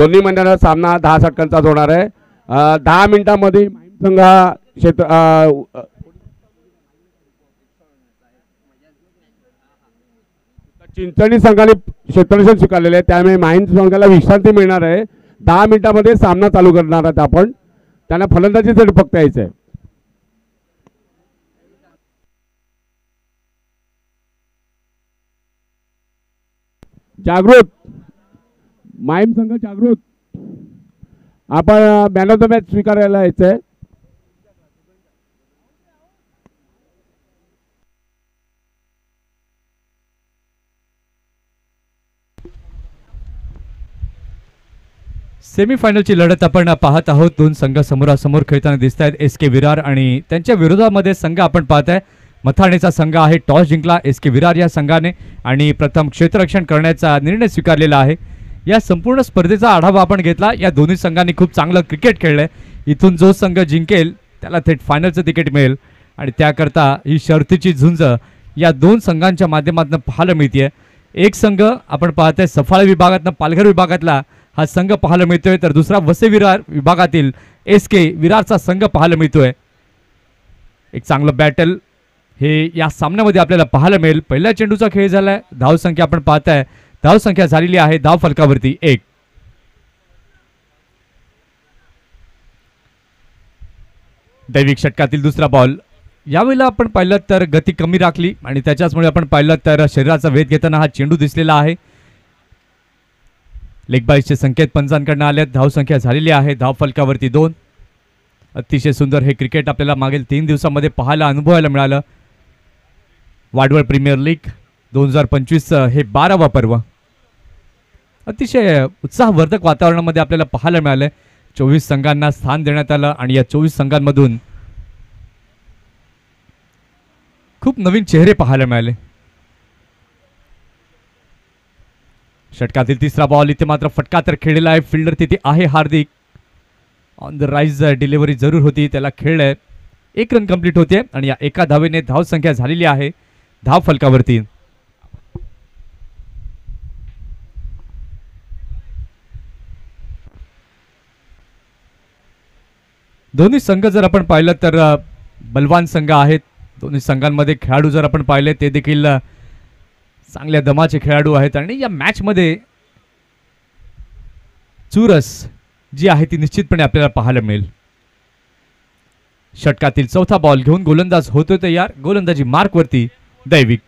दोन्ही मंडळाचा सामना 10 षटकांचा होणार आहे. 10 मिनिटांमध्ये संघ चिंचणी संघाने क्षेत्ररक्षण स्वीकारलेले आहे, त्यामुळे माहीम संघाला विश्रांती मिळणार आहे. 10 मिनिटांमध्ये सामना चालू करणार आहोत आपण. त्यांना फलंदाजीसाठी फक्त यायचं आहे. जागृत माहीम संघ जागृत, आपण मॅन ऑफ द मॅच स्वीकारायला यायचं आहे. सेमीफायनलची लढत आपण पाहत आहोत. दोन संघ समोरासमोर खेळताना दिसत आहेत. SK विरार आणि त्यांच्या विरोधामध्ये संघ आपण पाहत आहे मथाणेचा संघ आहे. टॉस जिंकला SK विरार या संघाने आणि प्रथम क्षेत्ररक्षण करण्याचा निर्णय स्वीकारलेला आहे. या संपूर्ण स्पर्धेचा आढावा आपण घेतला. या दोन्ही संघांनी खूप चांगलं क्रिकेट खेळलंय. इथून जो संघ जिंकेल त्याला थेट फायनलचं तिकीट मिळेल आणि त्याकरता ही शर्तीची झुंज या दोन संघांच्या माध्यमातून पाहायला मिळते. एक संघ आपण पाहतोय सफाळे विभागातनं पालघर विभागातला हा संघ पाहायला मिळतोय, तर दुसरा वसई विरार विभागातील SK विरारचा संघ पाहायला मिळतोय. एक चांगलं बॅटल हे या सामन्यामध्ये आपल्याला पाहायला मिळेल. पहिल्या चेंडूचा खेळ झालाय. धावसंख्या आपण पाहताय, धावसंख्या झालेली आहे धाव फलकावरती 1. दैविक षटकातील दुसरा बॉल. यावेळेला आपण पाहिलं तर गती कमी राखली आणि त्याच्याचमुळे आपण पाहिलं तर शरीराचा वेध घेताना हा चेंडू दिसलेला आहे. लेग बाईसचे संकेत पंचांकडून आले. धावसंख्या झालेली आहे धाव फलकावरती 2. अतिशय सुंदर हे क्रिकेट आपल्याला मागील 3 दिवसांमध्ये पाहायला अनुभवायला मिळालं. वाडवळ प्रीमियर लीग 2025 हे 12वा पर्व अतिशय उत्साहवर्धक वातावरणामध्ये आपल्याला पाहायला मिळालंय. 24 संघांना स्थान देण्यात आलं आणि या 24 संघांमधून खूप नवीन चेहरे पाहायला मिळाले. षटकातील तिसरा बॉल. इथे मात्र फटका तर खेळलेला आहे. फिल्डर तिथे आहे हार्दिक. ऑन द राईज डिलिव्हरी जरूर होती, त्याला खेळलंय. 1 रन कंप्लीट होते आणि या एका धावेने धावसंख्या झालेली आहे धाव फलकावरती. दोन्ही संघ जर आपण पाहिलं तर बलवान संघ आहेत. दोन्ही संघांमध्ये खेळाडू जर आपण पाहिले ते देखील चांगल्या दमाचे खेळाडू आहेत आणि या मॅच मध्ये चुरस जी आहे ती निश्चितपणे आपल्याला पाहायला मिळेल. षटकातील चौथा बॉल घेऊन गोलंदाज होतोय तयार. गोलंदाजी मार्क वरती दैविक.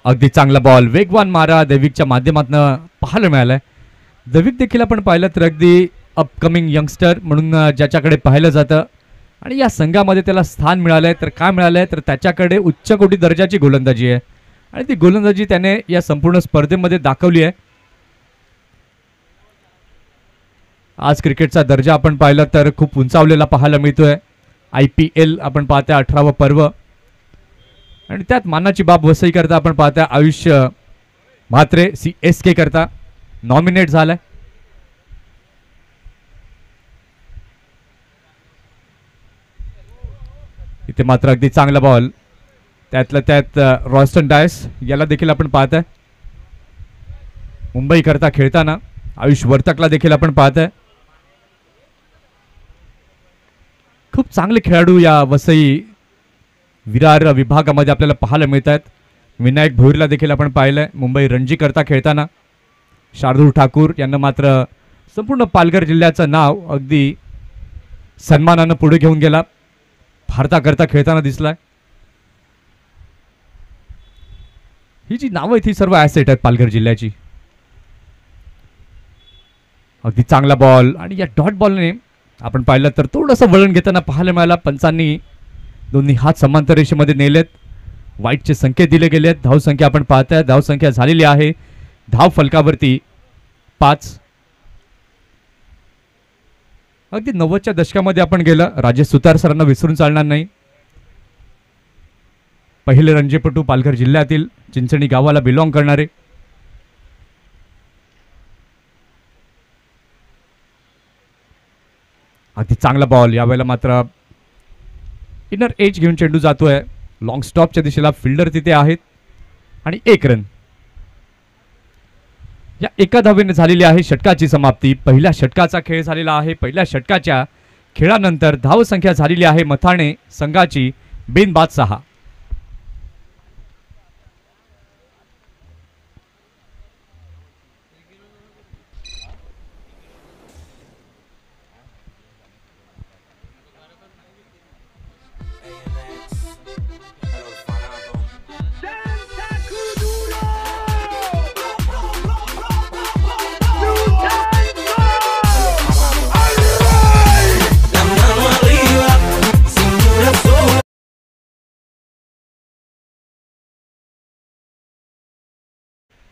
अगदी चांगला बॉल, वेगवान मारा दैविकच्या माध्यमातून पाहायला मिळालाय. दैविक देखील आपण पाहिलं तर अगदी अपकमिंग यंगस्टर म्हणून ज्याच्याकडे पाहिलं जातं आणि या संघामध्ये त्याला स्थान मिळालंय. तर काय मिळालंय तर त्याच्याकडे उच्च कोटी दर्जाची गोलंदाजी आहे आणि ती गोलंदाजी त्याने या संपूर्ण स्पर्धेमध्ये दाखवली आहे. आज क्रिकेटचा दर्जा आपण पाहिलं तर खूप उंचावलेला पाहायला मिळतोय. IPL आपण पाहतोय 18वं पर्व आणि त्यात मानाची बाब वसई करता आपण पाहतोय आयुष्य म्हात्रे CSK करता नॉमिनेट झालाय. इथे मात्र अगदी चांगला बॉल. त्यातलं त्यात रॉस्टन डायस याला देखील आपण पाहतोय मुंबई करता खेळताना. आयुष वर्तकला देखील आपण पाहतोय. खूप चांगले खेळाडू या वसई विरार विभागामध्ये आपल्याला पाहायला मिळत आहेत. विनायक भोईरला देखील आपण पाहिलंय मुंबई रणजी करता खेळताना. शार्दूल ठाकूर यांना मात्र संपूर्ण पालघर जिल्ह्याचं नाव अगदी सन्मानानं पुढे घेऊन गेला. भारताकरता खेळताना दिसलाय. ही जी नावं आहेत ही सर्व ॲसेट आहेत पालघर जिल्ह्याची. अगदी चांगला बॉल आणि या डॉट बॉलने आपण पाहिलं तर थोडंसं वळण घेताना पाहायला मिळाला. पंचांनी दोन्ही हात समांतर रेषेमध्ये नेलेत. वाईटचे संकेत दिले गेलेत. धावसंख्या आपण पाहताय धावसंख्या झालेली आहे धाव फलकावरती 5. अगदी 90च्या दशकामध्ये आपण गेलं. राजेश सुतार सरांना विसरून चालणार नाही. पहिले रणजीपटू पालघर जिल्ह्यातील चिंचणी गावाला बिलॉंग करणारे. अगदी चांगला बॉल. यावेळेला मात्र इनर एज घेऊन चेंडू जातोय. लॉंग स्टॉपच्या दिशेला फिल्डर तिथे आहेत आणि 1 रन. या एका धावेने झालेली आहे षटकाची समाप्ती. पहिल्या षटकाचा खेळ झालेला आहे. पहिल्या षटकाच्या खेळानंतर धावसंख्या झालेली आहे मथाणे संघाची बिनबाद 6.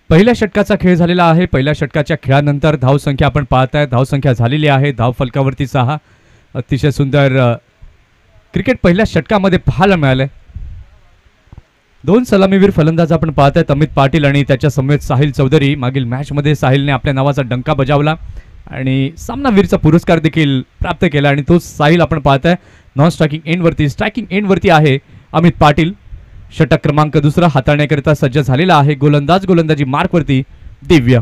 पहिल्या षटकाचा खेळ झालेला आहे. पहिल्या षटकाच्या खेळानंतर धावसंख्या आपण पाहताय. धावसंख्या झालेली आहे धाव फलकावरती 6. अतिशय सुंदर क्रिकेट पहिल्या षटकामध्ये पाहायला मिळालंय. 2 सलामीवीर फलंदाज आपण पाहतायत, अमित पाटील आणि त्याच्या समवेत साहिल चौधरी. मागील मॅचमध्ये साहिलने आपल्या नावाचा डंका बजावला आणि सामनावीरचा पुरस्कार देखील प्राप्त केला आणि तो साहिल आपण पाहताय नॉन स्ट्रायकिंग एंडवरती. स्ट्रायकिंग एंडवरती आहे अमित पाटील. षटक क्रमांक 2 हाताळण्याकरिता सज्ज झालेला आहे. गोलंदाजी मार्कवरती दिव्य.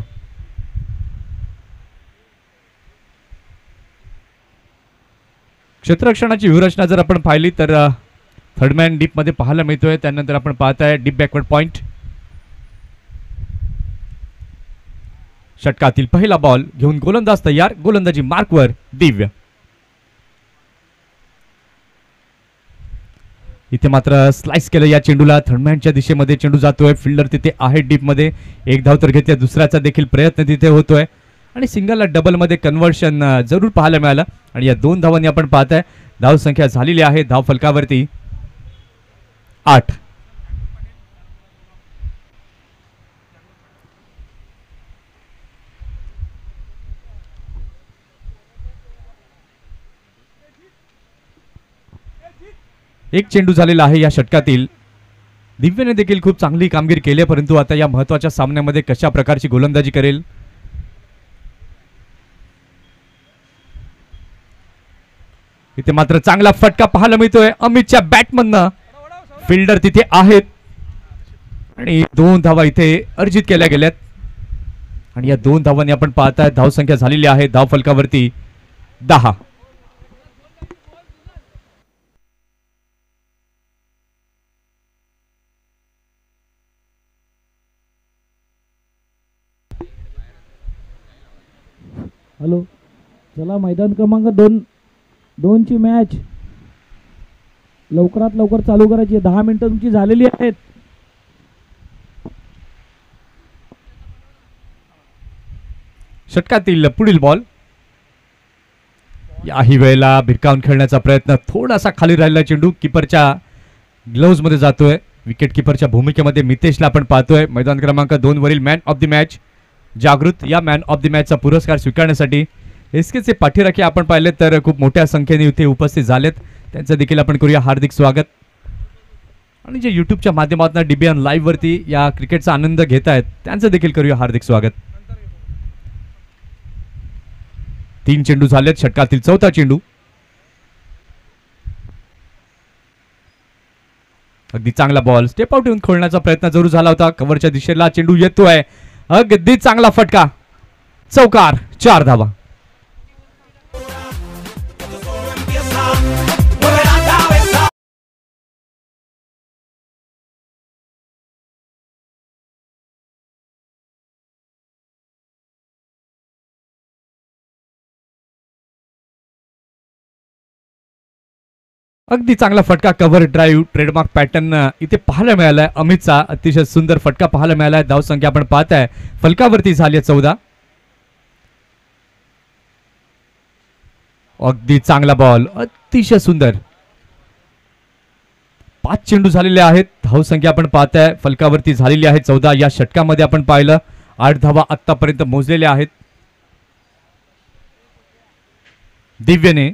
क्षेत्ररक्षणाची व्यूहरचना जर आपण पाहिली तर थर्डमॅन डीप मध्ये पाहायला मिळतोय. त्यानंतर आपण पाहताय डीप बॅकवर्ड पॉइंट. षटकातील पहिला बॉल घेऊन गोलंदाज तयार. गोलंदाजी मार्कवर दिव्य. इथे मात्र स्लाइस केलं या चेंडूला. थर्डमॅनच्या दिशेमध्ये चेंडू जातोय. फिल्डर तिथे आहे डीप मध्ये. 1 धाव तर घेतल्या. दुसऱ्याचा देखील प्रयत्न तिथे होतोय आणि सिंगलला डबल मध्ये कन्व्हर्शन जरूर पाहायला मिळालं आणि या 2 धावांनी आपण पाहताय धाव संख्या झालेली आहे धाव फलकावरती 8. एक चेंडू झालेला आहे या षटकातील. दिव्यने देखील खूप चांगली कामगिरी केली, परंतु आता या महत्त्वाच्या सामन्यामध्ये कशा प्रकारची गोलंदाजी करेल. इथे मात्र चांगला फटका पाहायला मिळतोय अमितच्या बॅटमधनं. फिल्डर तिथे आहेत आणि 2 धावा इथे अर्जित केल्या गेल्यात आणि या 2 धावांनी आपण पाहताय धावसंख्या झालेली आहे धाव फलकावरती 10. हॅलो, चला मैदान क्रमांक 2 ची मॅच लवकरात लवकर चालू करायची. 10 मिनिटं तुमची झालेली आहेत. षटकातील पुढील बॉल. याही वेळेला भिरकावून खेळण्याचा प्रयत्न. थोडासा खाली राहिलेला चेंडू किपरच्या ग्लोव्ज मध्ये जातोय. विकेट किपरच्या भूमिकेमध्ये मितेशला आपण पाहतोय. मैदान क्रमांक 2 वरील मॅन ऑफ द मॅच जागृत या मॅन ऑफ द मॅचचा पुरस्कार स्वीकारण्यासाठी एसकेचे पाठीराखे आपण पाहिले तर खूप मोठ्या संख्येने इथे उपस्थित झालेत. त्यांचं देखील आपण करूया हार्दिक स्वागत. आणि जे यूट्यूबच्या माध्यमातून डीबीएन लाईव्ह वरती या क्रिकेटचा आनंद घेत आहेत त्यांचं देखील करूया हार्दिक स्वागत. 3 चेंडू झालेत. षटकातील 4था चेंडू. अगदी चांगला बॉल स्टेप आउट येऊन खोलण्याचा प्रयत्न जरूर झाला होता. कव्हरच्या दिशेला चेंडू येतोय. अगदी चांगला फटका. चौकार. 4 धावा. अगदी चांगला फटका. कव्हर ड्राईव्ह ट्रेडमार्क पॅटर्न इथे पाहायला मिळालाय अमितचा. अतिशय सुंदर फटका पाहायला मिळालाय. धाव संख्या आपण पाहताय फलकावरती झाली 14. अगदी चांगला बॉल. अतिशय सुंदर. 5 चेंडू झालेले आहेत. धाव संख्या आपण पाहताय फलकावरती झालेली आहे 14. या षटकामध्ये आपण पाहिलं 8 धावा आतापर्यंत मोजलेल्या आहेत दिव्यने.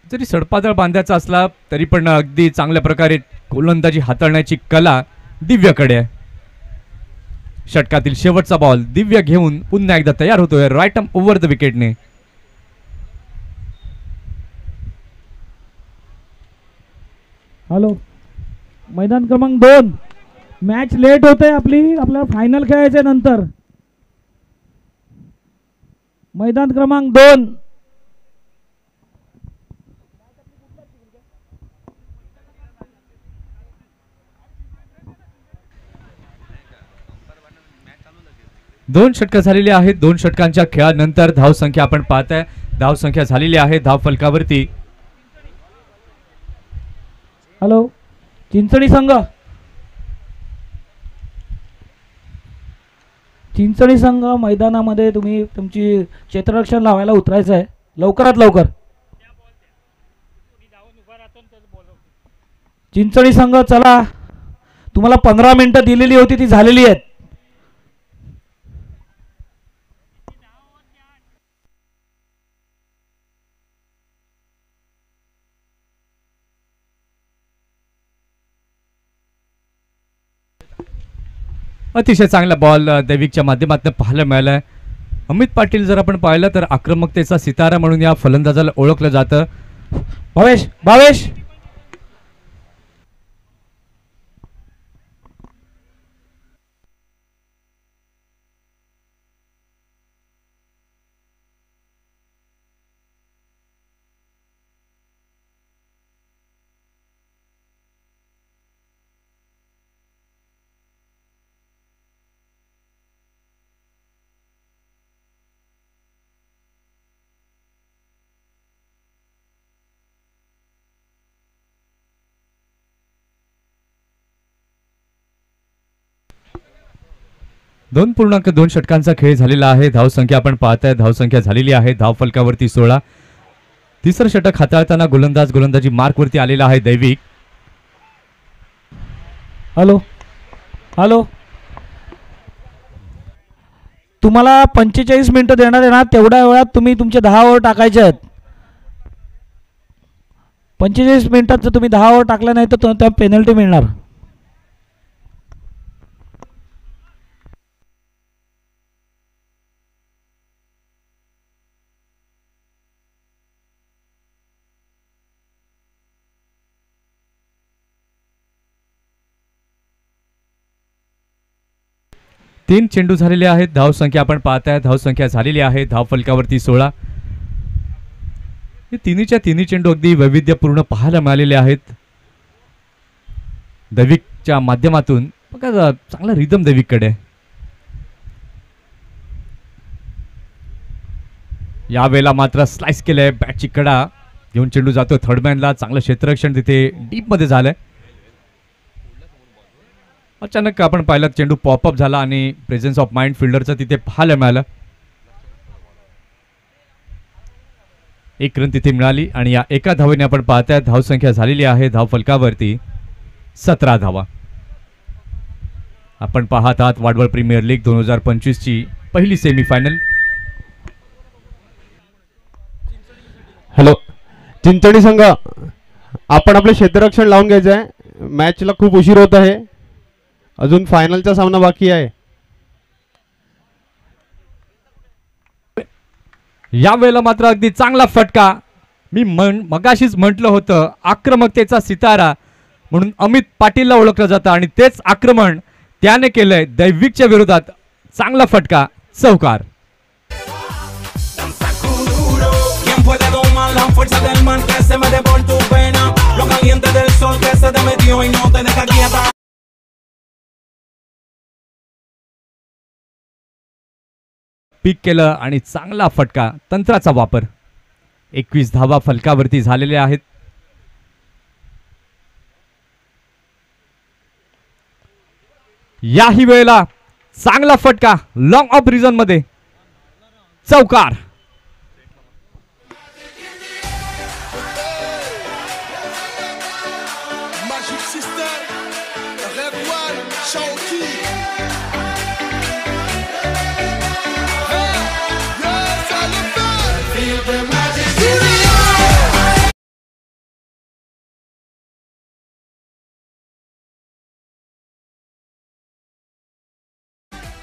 जरी सडपातळ बांधायचा असला तरी पण अगदी चांगल्या प्रकारे गोलंदाजी हाताळण्याची कला दिव्याकडे आहे. षटकातील शेवटचा बॉल दिव्य घेऊन पुन्हा एकदा तयार होतोय राईट आर्म ओव्हर द विकेटने. हॅलो, मैदान क्रमांक 2, मॅच लेट होते आपली, आपल्याला फायनल खेळायचे नंतर. मैदान क्रमांक 2, दोन षटकं झालेली आहेत. 2 षटकांच्या खेळानंतर धावसंख्या आपण पाहताय, धावसंख्या झालेली आहे धाव फलकावरती. हॅलो, चिंचणी संघ, चिंचणी संघ मैदानामध्ये तुम्ही तुमची क्षेत्ररक्षण लावायला उतरायचं आहे लवकरात लवकर. चिंचणी संघ चला, तुम्हाला 15 मिनिटं दिलेली होती ती झालेली आहेत. अतिशय चांगला बॉल दैविकच्या माध्यमातून पाहायला मिळालाय. अमित पाटील जर आपण पाहिलं तर आक्रमकतेचा सितारा म्हणून या फलंदाजाला ओळखलं जातं. भावेश, भावेश, दोन पूर्णांक 2 षटकांचा खेळ झालेला आहे. धावसंख्या आपण पाहताय, धावसंख्या झालेली आहे धाव फलकावरती 16. तिसरं षटक हाताळताना गोलंदाजी मार्कवरती आलेला आहे दैविक. हॅलो, हॅलो, तुम्हाला 45 मिनिटं देणार आहे ना, तेवढ्या वेळात तुम्ही तुमचे 10 ओव्हर टाकायचे आहेत. 45 मिनिटात जर तुम्ही 10 ओव्हर टाकला नाही तर त्या पेनल्टी मिळणार. तीन चेंडू झालेले आहेत. धावसंख्या आपण पाहताय, धावसंख्या झालेली आहे धाव फलकावरती 16. हे तिन्ही चेंडू अगदी वैविध्यपूर्ण पाहायला मिळालेले आहेत दैविकच्या माध्यमातून. बघा चांगला रिदम दैविककडे. यावेळेला मात्र स्लाइस केलंय, बॅटची कडा घेऊन चेंडू जातो थर्डमॅनला. चांगलं क्षेत्ररक्षण तिथे डीप मध्ये झालंय. अचानक आपण पाहिलं चेंडू पॉपअप झाला आणि प्रेझेन्स ऑफ माइंड फिल्डरचं तिथे पाहायला मिळालं. एक रन तिथे मिळाली आणि या एका धावेने आपण पाहताय धावसंख्या झालेली आहे धाव फलकावरती 17 धावा. आपण पाहत आहात वाडवळ प्रीमियर लीग 2025 ची पहिली सेमीफायनल. हॅलो, चिंचणी संघ, आपण आपले क्षेत्ररक्षण लावून घ्यायचं आहे. मॅचला खूप उशीर होत आहे, अजून फायनलचा सामना बाकी आहे. या वेळेला मात्र अगदी चांगला फटका. मी मगाशीच म्हटलं होतं आक्रमकतेचा सितारा म्हणून अमित पाटीलला ओळखलं जातं आणि तेच आक्रमण त्याने केलंय दैविकच्या विरोधात. चांगला फटका, चौकार. पीक केलं आणि चांगला फटका, तंत्राचा वापर. 21 धावा फलकावरती झालेल्या आहेत. याही वेळेला चांगला फटका लॉंग ऑफ रिजन मध्ये, चौकार.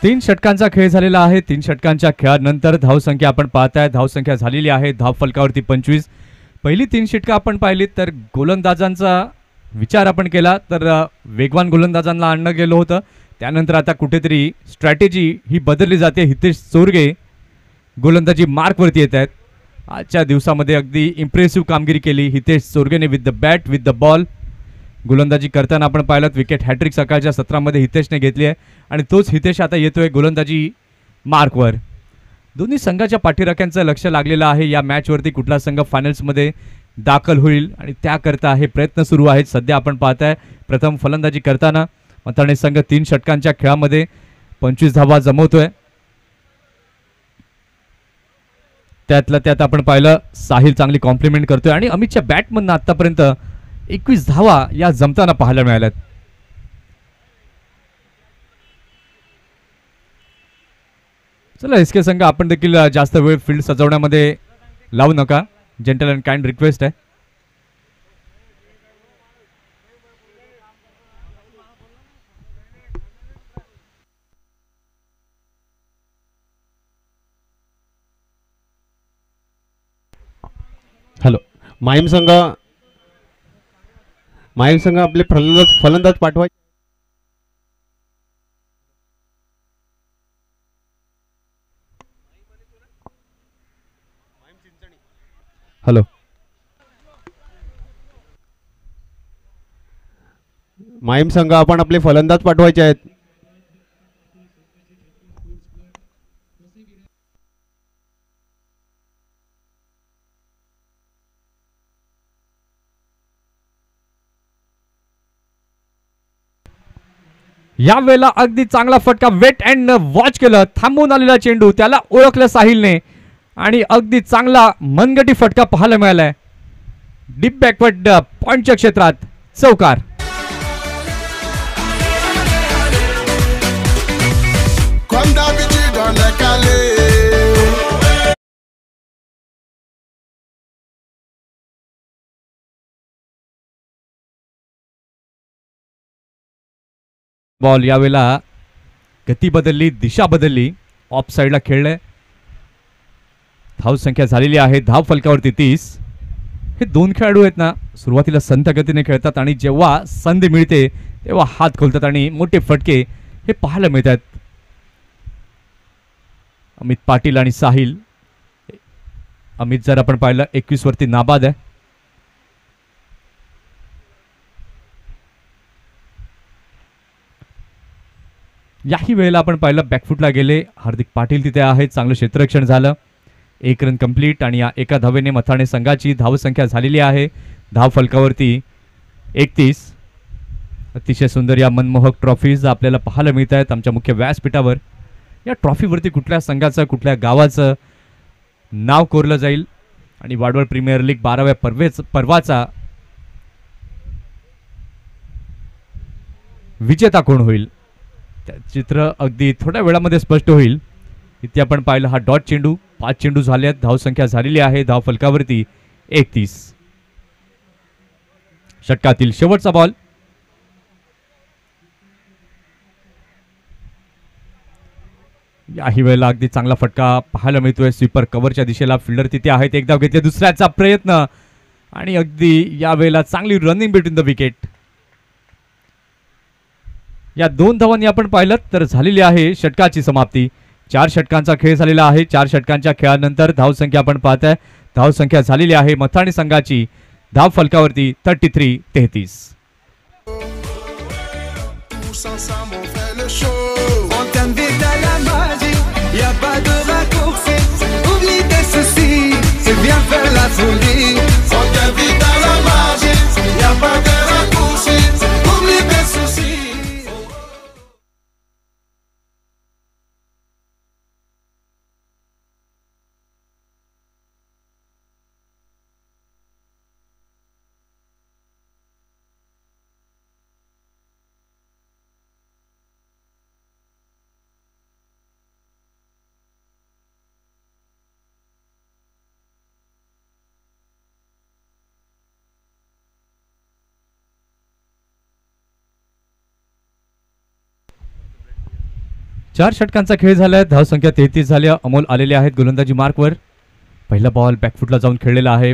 तीन षटकांचा खेळ झालेला आहे. 3 षटकांच्या खेळानंतर धावसंख्या आपण पाहताय, धावसंख्या झालेली आहे धाव फलकावरती 25. पहिली 3 षटकं आपण पाहिलीत तर गोलंदाजांचा विचार आपण केला तर वेगवान गोलंदाजांना आणणं गेलं होतं. त्यानंतर आता कुठेतरी स्ट्रॅटेजी ही बदलली जाते. हितेश चोरगे गोलंदाजी मार्कवरती येत आहेत. आजच्या दिवसामध्ये अगदी इम्प्रेसिव्ह कामगिरी केली हितेश चोरगेने with the bat with the ball. गोलंदाजी करताना आपण पाहिलं विकेट हॅट्रिक सकाळच्या सत्रामध्ये हितेशने घेतली आहे आणि तोच हितेश आता येतोय गोलंदाजी मार्कवर. दोन्ही संघाच्या पाठीराख्यांचं लक्ष लागलेलं आहे या मॅचवरती. कुठला संघ फायनल्समध्ये दाखल होईल आणि त्याकरता हे प्रयत्न सुरू आहेत. सध्या आपण पाहताय प्रथम फलंदाजी करताना मथाणे संघ 3 षटकांच्या खेळामध्ये 25 धावा जमवतोय. त्यातलं त्यात आपण पाहिलं साहिल चांगली कॉम्प्लिमेंट करतोय आणि अमितच्या बॅटमधनं आतापर्यंत 21 धावा या जमताना पाहायला मिळाल्यात. चला एसके संघ आपण देखील जास्त वेळ फील्ड सजवण्यामध्ये लावू नका. जेंटल अँड काइंड रिक्वेस्ट आहे. हॅलो, माहीम संघ आपले फलंदाज पाठवायचे. हॅलो, माहीम संघ आपण आपले फलंदाज पाठवायचे आहेत. या वेळेला अगदी चांगला फटका वेट अँड वॉच केलं. थांबून आलेला चेंडू त्याला ओळखलं साहिलने आणि अगदी चांगला मनगटी फटका पाहायला मिळालाय. डीप बॅकवर्ड पॉइंटच्या क्षेत्रात चौकार. बॉल यावेळेला गती बदलली, दिशा बदलली, ऑफ साइडला खेळलंय. धाव संख्या झालेली आहे धाव फलकावरती 30. हे दोन खेळाडू आहेत ना सुरुवातीला संथ गतीने खेळतात आणि जेव्हा संधी मिळते तेव्हा हात खोलतात आणि मोठे फटके हे पाहायला मिळतात. अमित पाटील आणि साहिल. अमित जर आपण पाहिलं 21 वरती नाबाद आहे. याही वेळेला आपण पाहिलं बॅकफुटला गेले. हार्दिक पाटील तिथे आहेत. चांगलं क्षेत्ररक्षण झालं. 1 रन कंप्लीट आणि या एका धावेने मथाणे संघाची धावसंख्या झालेली आहे धाव फलकावरती 31. अतिशय सुंदर या मनमोहक ट्रॉफीज आपल्याला पाहायला मिळत आहेत आमच्या मुख्य व्यासपीठावर. या ट्रॉफीवरती कुठल्या संघाचं कुठल्या गावाचं नाव कोरलं जाईल आणि वाडवळ प्रीमियर लीग 12व्या पर्वाचा विजेता कोण होईल चित्र अगदी थोड्या वेळामध्ये स्पष्ट होईल. इथे आपण पाहिलं हा डॉट चेंडू. 5 चेंडू झाले आहेत. धावसंख्या झालेली आहे धाव फलकावरती 31. षटकातील शेवटचा बॉल. याही वेळेला अगदी चांगला फटका पाहायला मिळतोय. स्वीपर कव्हरच्या दिशेला. फिल्डर तिथे आहेत. एक धाव घेतली. दुसऱ्याचा प्रयत्न आणि अगदी या वेळेला चांगली रनिंग बिटवीन द विकेट. या 2 धावांनी आपण पाहिलं तर झालेली आहे षटकाची समाप्ती. 4 षटकांचा खेळ झालेला आहे. 4 षटकांच्या खेळानंतर धावसंख्या आपण पाहताय धावसंख्या झालेली आहे मथाणे संघाची धाव फलकावरती 33-33. चार षटकांचा खेळ झालाय. धावसंख्या 33 झाली. अमोल आलेले आहेत गोलंदाजी मार्कवर. पहिला बॉल बॅकफुटला जाऊन खेळलेला आहे.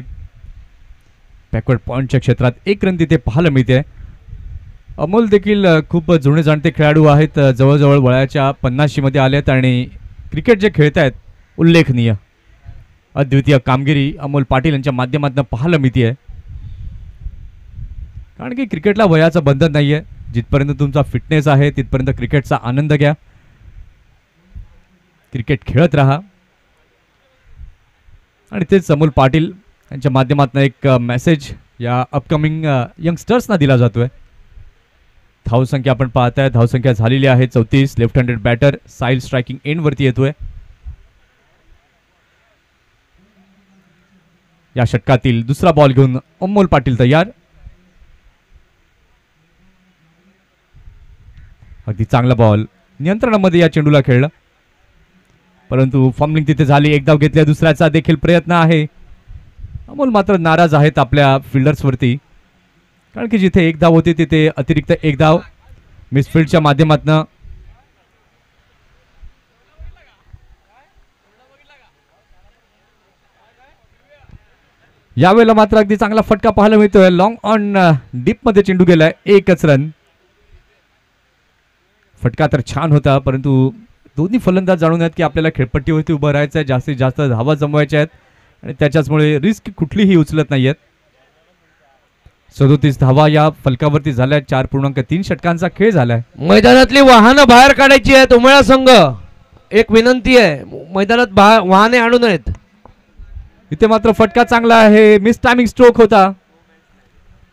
बॅकवर्ड पॉईंटच्या क्षेत्रात 1 रन तिथे पाहायला मिळते. अमोल देखील खूप जुने जाणते खेळाडू आहेत, जवळजवळ वयाच्या 50 मध्ये आलेत आणि क्रिकेट जे खेळत आहेत उल्लेखनीय अद्वितीय कामगिरी अमोल पाटील यांच्या माध्यमातून पाहायला मिळते. कारण की क्रिकेटला वयाचं बंधन नाही आहे, जिथपर्यंत तुमचा फिटनेस आहे तिथपर्यंत क्रिकेटचा आनंद घ्या, क्रिकेट खेळत राहा. आणि तेच अमोल पाटील यांच्या माध्यमातून एक मेसेज या अपकमिंग यंगस्टर्सना दिला जातोय. धावसंख्या आपण पाहताय, धावसंख्या झालेली आहे 34. लेफ्ट हँडेड बॅटर साईल स्ट्रायकिंग एंड वरती येतोय. या षटकातील दुसरा बॉल घेऊन अमोल पाटील तयार. अगदी चांगला बॉल नियंत्रणामध्ये या चेंडूला खेळला, परंतु फॉर्मलिंग तिथे झाली. एक धाव घेतल्या, दुसऱ्याचा देखील प्रयत्न आहे. अमोल मात्र नाराज आहेत आपल्या फिल्डर्सवरती, कारण की जिथे 1 धाव होती तिथे अतिरिक्त 1 धाव मिसफिल्डच्या माध्यमातून. यावेळेला मात्र अगदी चांगला फटका पाहायला मिळतोय. लॉंग ऑन डीप मध्ये चेंडू गेलाय, 1च रन. फटका तर छान होता, परंतु दोन्ही फलंदाज जाणून आहेत की आपल्याला खेळपट्टीवरती उभं राहायचं आहे, जास्तीत जास्त धावा जमवायच्या आहेत आणि त्याच्याचमुळे रिस्क कुठलीही उचलत नाहीयेत. 37 धावा या फलकावरती झाल्या. 4.3 षटकांचा खेळ झालाय. मैदानातली वाहनं बाहेर काढायची आहेत. उमळा संघ एक विनंती आहे, मैदानात वाहने आणू नयेत. इथे मात्र फटका चांगला आहे, मिस टायमिंग स्ट्रोक होता,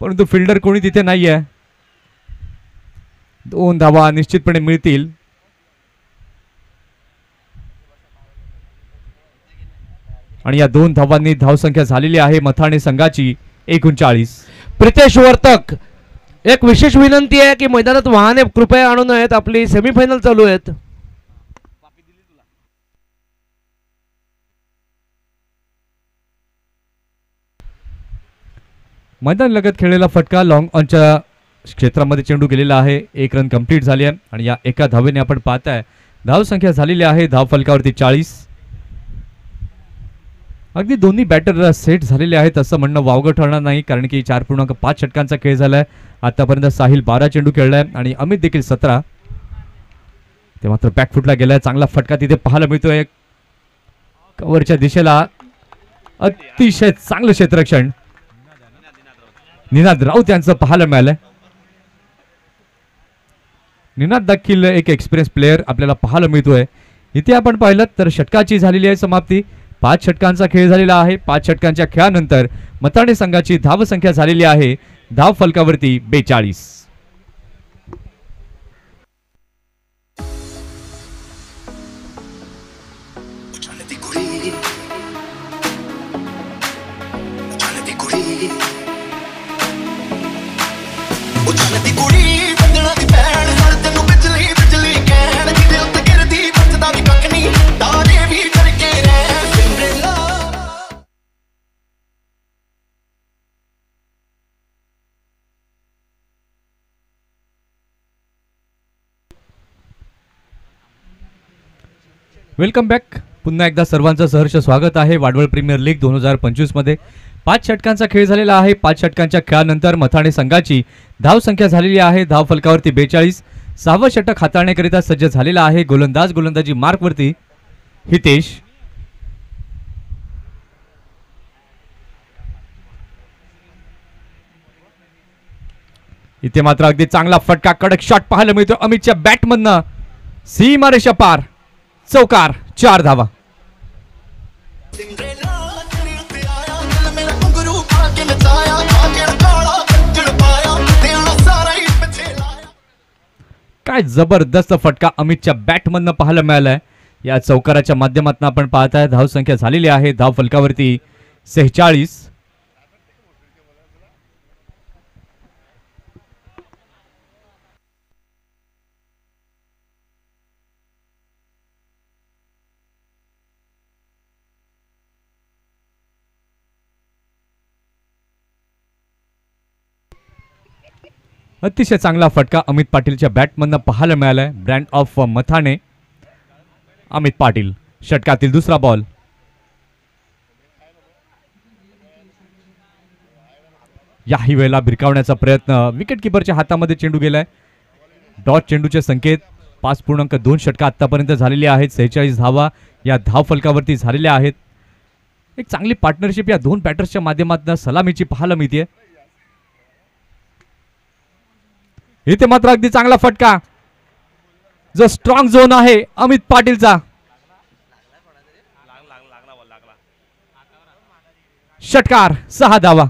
परंतु फिल्डर कोणी तिथे नाहीये. 2 धावा निश्चितपणे मिळतील. आणि या 2 धावांनी धावसंख्या झालेली आहे मथाणे संघाची 39. प्रितेश वर्तक, एक विशेष विनंती आहे की मैदानात वाहने कृपया आणू नयेत. आपली सेमीफायनल चालू आहेत. मैदान लगत खेळलेला फटका लॉंग ऑनच्या क्षेत्रामध्ये चेंडू गेलेला आहे. 1 रन कंप्लीट झाली आहे आणि या एका धावेने आपण पाहताय धावसंख्या झालेली आहे धाव फलकावरती 40. अगदी दोन्ही बॅटर सेट झालेले आहेत असं म्हणणं वावगं ठरणार नाही, कारण की 4.5 षटकांचा खेळ झालाय. आतापर्यंत साहिल 12 चेंडू खेळलाय आणि अमित देखील 17. ते मात्र बॅकफुटला गेलाय. चांगला फटका तिथे पाहायला मिळतोय कव्हरच्या दिशेला. अतिशय चांगलं क्षेत्ररक्षण निनाद राऊत यांचं पाहायला मिळालंय. निनाद देखील एक एक्सपिरियन्स प्लेअर आपल्याला पाहायला मिळतोय. इथे आपण पाहिलं तर षटकाची झालेली आहे समाप्ती. 5 षटकांचा खेळ झालेला आहे. 5 षटकांच्या खेळानंतर मथाणे संघाची धावसंख्या झालेली आहे धाव फलकावरती 42. Welcome back. पुन्हा एकदा सर्वांचं सहर्ष स्वागत आहे वाडवळ प्रीमियर लीग 2025 मध्ये. 5 षटकांचा खेळ झालेला आहे. 5 षटकांच्या खेळानंतर मथाणे संघाची धावसंख्या झालेली आहे धाव फलकावरती 42. 6वं षटक हाताळण्याकरिता सज्ज झालेला आहे. गोलंदाजी मार्कवरती हितेश. इथे मात्र अगदी चांगला फटका कडक शॉट पाहायला मिळतो अमितच्या बॅटमधनं. सीमारेषा पार चौकार. 4 धावा. काय जबरदस्त फटका अमितच्या बॅटमधनं पाहायला मिळालाय. या चौकाराच्या माध्यमातून आपण पाहताय धावसंख्या झालेली आहे धाव फलकावरती 46. अतिशय चांगला फटका अमित पाटीलच्या बॅटमधनं पाहायला मिळालाय. Brand of Mathane Amit Patil. षटकातील दुसरा बॉल. याही वेळेला भिरकावण्याचा प्रयत्न, विकेट किपरच्या हातामध्ये चेंडू गेलाय. डॉट चेंडूचे संकेत. 5.2 षटका आतापर्यंत झालेली आहेत. 46 धावा या धावफलकावरती झालेल्या आहेत. एक चांगली पार्टनरशिप या दोन बॅटर्सच्या माध्यमातून सलामीची पाहायला मिळते. इथे मात्र अगदी चांगला फटका, जो स्ट्रॉंग झोन आहे अमित पाटीलचा. षटकार, 6 धावा.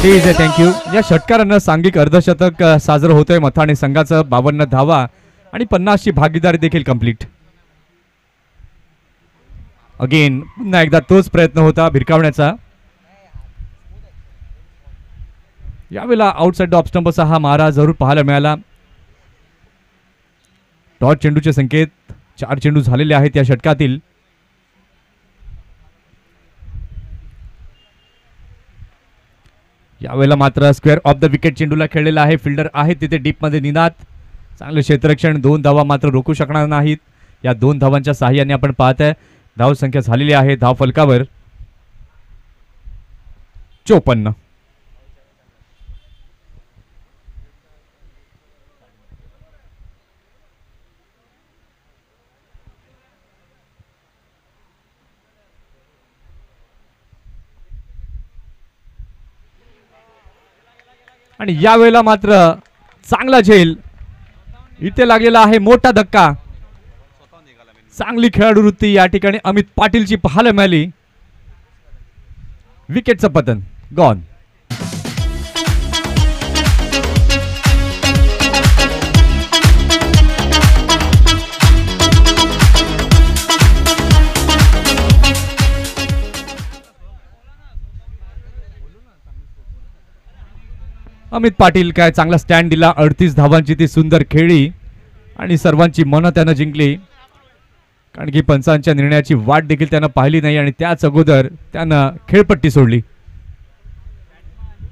ठीक आहे, थँक्यू. या षटकारानं सांघिक अर्धशतक साजरं होतंय मथाणे संघाचं. 52 धावा आणि 50ची भागीदारी देखील कंप्लीट. अगेन पुन्हा एकदा तोच प्रयत्न होता भिरकावण्याचा. यावेळेला आउटसाइड ऑफ स्टंपचा हा मारा जरूर पाहायला मिळाला. डॉट चेंडूचे संकेत. 4 चेंडू झालेले आहेत या षटकातील. यावेळेला मात्र स्क्वेअर ऑफ द विकेट चेंडूला खेळलेला आहे. फिल्डर आहे तिथे डीप मध्ये निनाद. चांगले क्षेत्ररक्षण. 2 धावा मात्र रोखू शकणार नाहीत. या 2 धावांच्या साहाय्याने आपण पाहत आहे धाव संख्या झालेली आहे धाव फलकावर 54. आणि यावेळेला मात्र चांगला झेल. इथे लागलेला आहे मोठा धक्का. चांगली खेळाडू वृत्ती या ठिकाणी अमित पाटीलची पाहायला मिळाली. विकेटचं पतन. गॉन. अमित पाटील काय चांगला स्टँड दिला. 38 धावांची ती सुंदर खेळी आणि सर्वांची मनं त्यानं जिंकली. कारण की पंचांच्या निर्णयाची वाट देखील त्यानं पाहिली नाही आणि त्याच अगोदर त्यानं खेळपट्टी सोडली.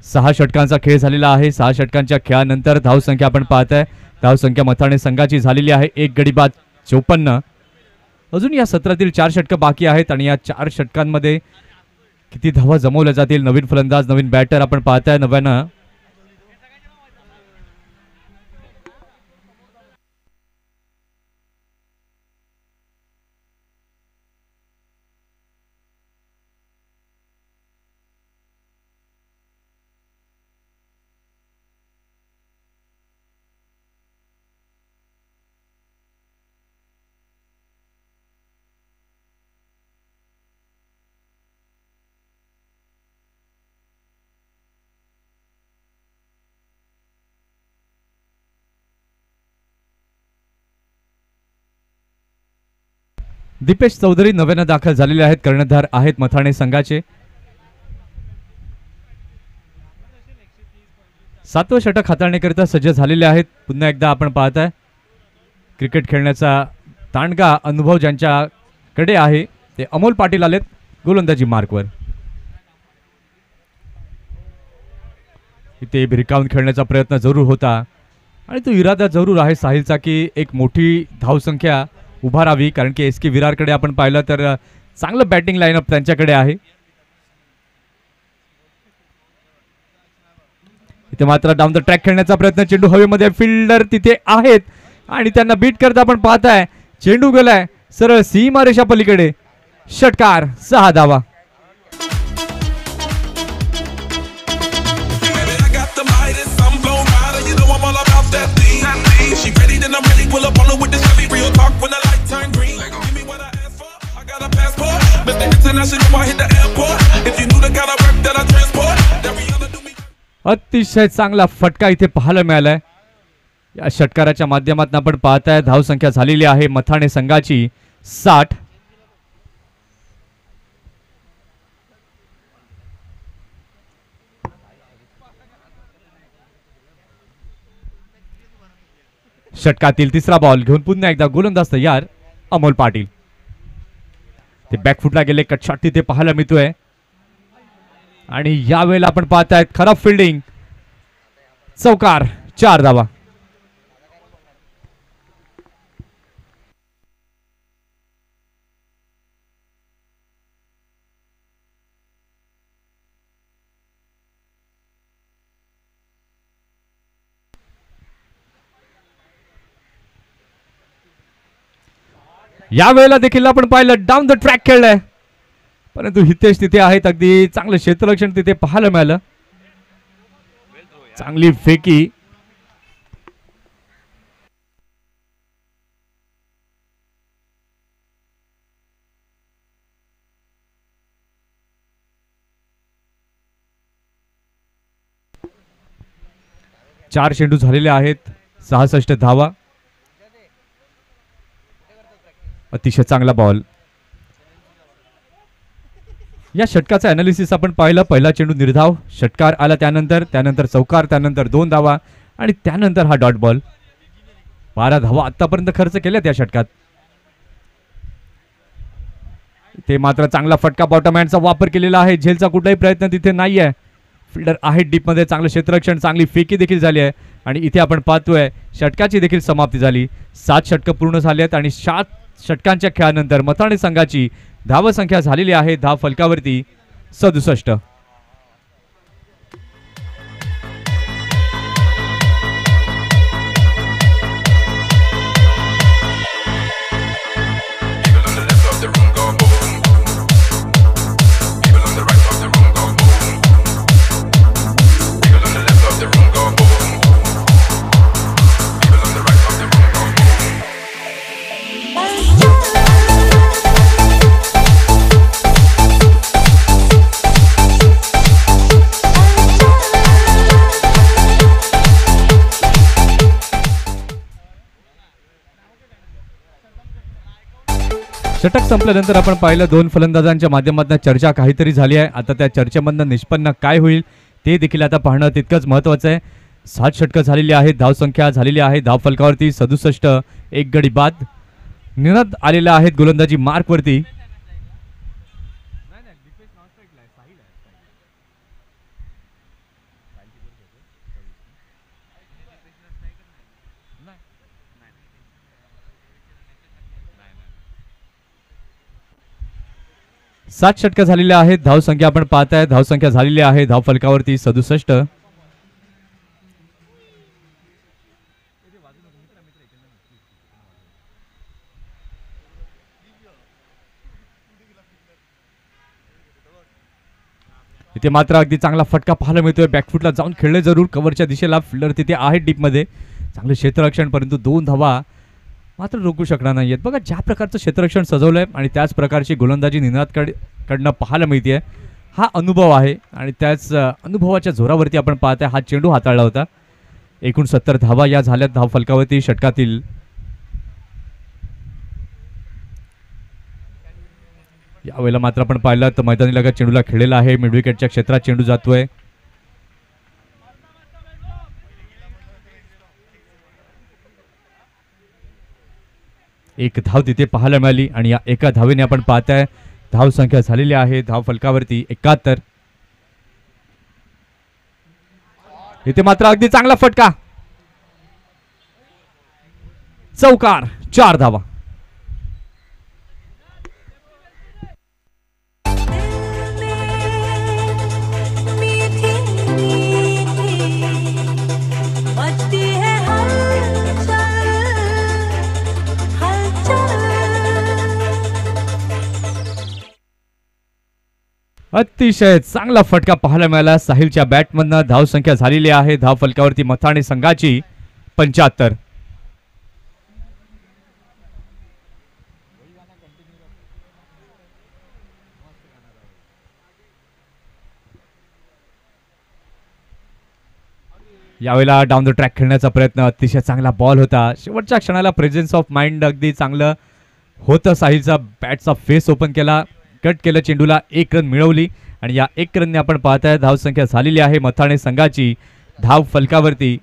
6 षटकांचा खेळ झालेला आहे. 6 षटकांच्या खेळानंतर धावसंख्या आपण पाहताय धावसंख्या मथाणे संघाची झालेली आहे 1 गडी बाद 54. अजून या सत्रातील 4 षटकं बाकी आहेत आणि या 4 षटकांमध्ये किती धावा जमवल्या जातील. नवीन फलंदाज नवीन बॅटर आपण पाहताय नव्यानं. दीपेश चौधरी नव्यानं दाखल झालेले आहेत. कर्णधार आहेत मथाणे संघाचे. 7वं षटक हाताळण्याकरिता सज्ज झालेले आहेत. पुन्हा एकदा आपण पाहताय क्रिकेट खेळण्याचा तांडगा अनुभव ज्यांच्याकडे आहे ते अमोल पाटील आलेत गोलंदाजी मार्कवर. इथे भिरकावून खेळण्याचा प्रयत्न जरूर होता आणि तो इरादा जरूर आहे साहिलचा की एक मोठी धावसंख्या उभारावी. कारण की SK विरारकडे आपण पाहिलं तर चांगलं बॅटिंग लाईनअप त्यांच्याकडे आहे. इथे मात्र डाऊन द ट्रॅक खेळण्याचा प्रयत्न. चेंडू हवेमध्ये. फिल्डर तिथे आहेत आणि त्यांना बीट करता आपण पाहताय. चेंडू गेलाय सरळ सीमारेषा पलीकडे. षटकार, 6 धावा. अतिशय चांगला फटका इथे पाहायला मिळालाय. या षटकाराच्या माध्यमातून आपण पाहताय धावसंख्या झालेली आहे मथाणे संघाची 60. षटकातील तिसरा बॉल घेऊन पुन्हा एकदा गोलंदाज तयार अमोल पाटील. ते बॅकफुटला गेले. कट शॉट तिथे पाहायला मिळतोय आणि यावेळेला आपण पाहतायत खराब फिल्डिंग. चौकार, 4 धावा. या वेळेला देखील आपण पाहिलं डाऊन द ट्रॅक खेळलंय, परंतु हितेश तिथे आहेत. अगदी चांगलं क्षेत्ररक्षण तिथे पाहायला मिळालं. चांगली फेकी. चार चेंडू झालेले आहेत, 66 धावा. अतिशय चांगला बॉल. या षटकाचा अनालिसिस आपण पाहिलं. पहिला चेंडू निर्धाव, षटकार आला त्यानंतर चौकार, त्यानंतर 2 धावा आणि त्यानंतर हा डॉट बॉल. 12 धावा आतापर्यंत खर्च केल्यात या षटकात. ते मात्र चांगला फटका बॉटम हँडचा वापर केलेला आहे. झेलचा कुठलाही प्रयत्न तिथे नाही आहे. फिल्डर आहे डीप मध्ये. चांगलं क्षेत्ररक्षण, चांगली फेकी देखील झाली आहे आणि इथे आपण पाहतोय षटकाची देखील समाप्ती झाली. 7 षटकं पूर्ण झाली आहेत आणि 7 षटकांच्या खेळानंतर मथाणे संघाची धावसंख्या झालेली आहे धाव फलकावरती 67. षटक संपल्यानंतर आपण पाहिलं 2 फलंदाजांच्या माध्यमातून चर्चा काहीतरी झाली आहे. आता त्या चर्चेमधनं निष्पन्न काय होईल ते देखील आता पाहणं तितकंच महत्त्वाचं आहे. 7 षटकं झालेली आहेत, धावसंख्या झालेली आहे धाव फलकावरती 67. एक गडी बाद. निनाद आलेला आहेत गोलंदाजी मार्कवरती. सात षटकं झालेली आहेत. धावसंख्या आपण पाहताय, धावसंख्या झालेली आहे धाव फलकावरती 67. इथे मात्र अगदी चांगला फटका पाहायला मिळतोय. बॅकफुटला जाऊन खेळले जरूर कव्हरच्या दिशेला. फिल्डर तिथे आहे डीप मध्ये. चांगले क्षेत्ररक्षण, परंतु 2 धावा मात्र रोखू शकणार नाहीयेत. बघा ज्या प्रकारचं क्षेत्ररक्षण सजवलंय आणि त्याच प्रकारची गोलंदाजी निनादकडनं पाहायला मिळते. हा अनुभव आहे आणि त्याच अनुभवाच्या जोरावरती आपण पाहताय हा चेंडू हाताळला होता. 69 धावा या झाल्यात धाव फलकावरती षटकातील. यावेळेला मात्र आपण पाहिलं तर मैदानी लगत चेंडूला खेळलेला आहे. मिड विकेटच्या क्षेत्रात चेंडू जातोय. एक धाव तिथे पाहायला मिळाली आणि या एका धावेने आपण पाहताय धाव संख्या झालेली आहे धाव फलकावरती 71. इथे मात्र अगदी चांगला फटका, चौकार, 4 धावा. अतिशय चांगला फटका पाहायला मिळाला साहिलच्या बॅटमधनं. धाव संख्या झालेली आहे धाव फलकावरती मथाणे संघाची 75. यावेळेला डाऊन द ट्रॅक खेळण्याचा प्रयत्न. अतिशय चांगला बॉल होता. शेवटच्या क्षणाला प्रेझेन्स ऑफ माइंड अगदी चांगलं होतं. साहिलचा बॅटचा फेस ओपन केला, कट केलं चेंडूला, 1 रन मिळवली आणि या 1 रनने आपण पाहताय धाव संख्या झालेली आहे मथाणे संघाची धाव फलकावरती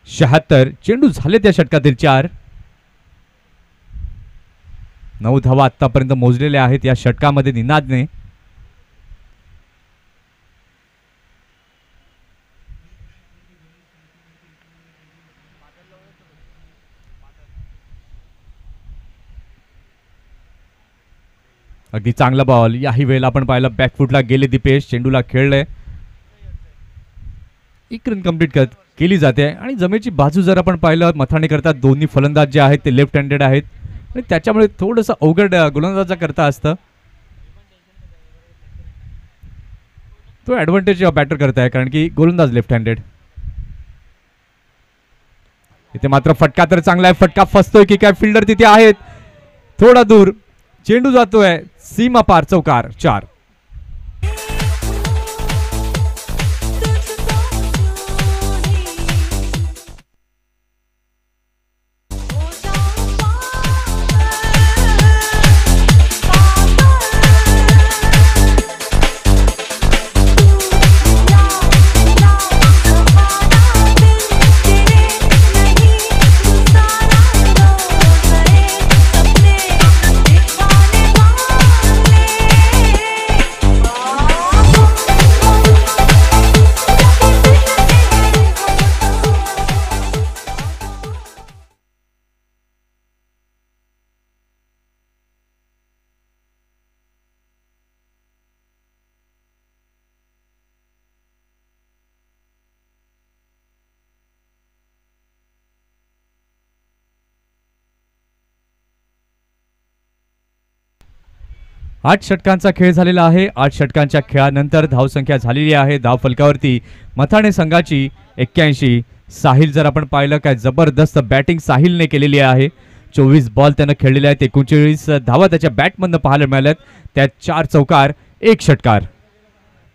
76. चेंडू झाले त्या षटकातील 4. 9 धावा आतापर्यंत मोजलेल्या आहेत या षटकामध्ये निनादने. अगदी चांगला बॉल. याही वेळेला आपण पाहिलं बॅकफुटला गेले दीपेश, चेंडूला खेळले. एक रन कंप्लीट केली जाते. आणि जमेची बाजू जर आपण पाहिलं मथाणे करता दोन्ही फलंदाज जे आहेत ते लेफ्ट हँडेड आहेत आणि त्याच्यामुळे थोडंसं अवघड गोलंदाजा करता असतं. तो ॲडव्हान्टेज बॅटर करताय कारण की गोलंदाज लेफ्ट हँडेड. इथे मात्र फटका तर चांगला आहे. फटका फसतोय की काय? फिल्डर तिथे आहेत. थोडा दूर चेंडू जातोय सीमा पार. चौकार. 4. आठ षटकांचा खेळ झालेला आहे. 8 षटकांच्या खेळानंतर धावसंख्या झालेली आहे धाव फलकावरती मथाणे संघाची 81. साहिल जर आपण पाहिलं काय जबरदस्त बॅटिंग साहिलने केलेली आहे. 24 बॉल त्यानं खेळलेले आहेत. 39 धावा त्याच्या बॅटमधनं पाहायला मिळाल्यात. त्यात 4 चौकार 1 षटकार.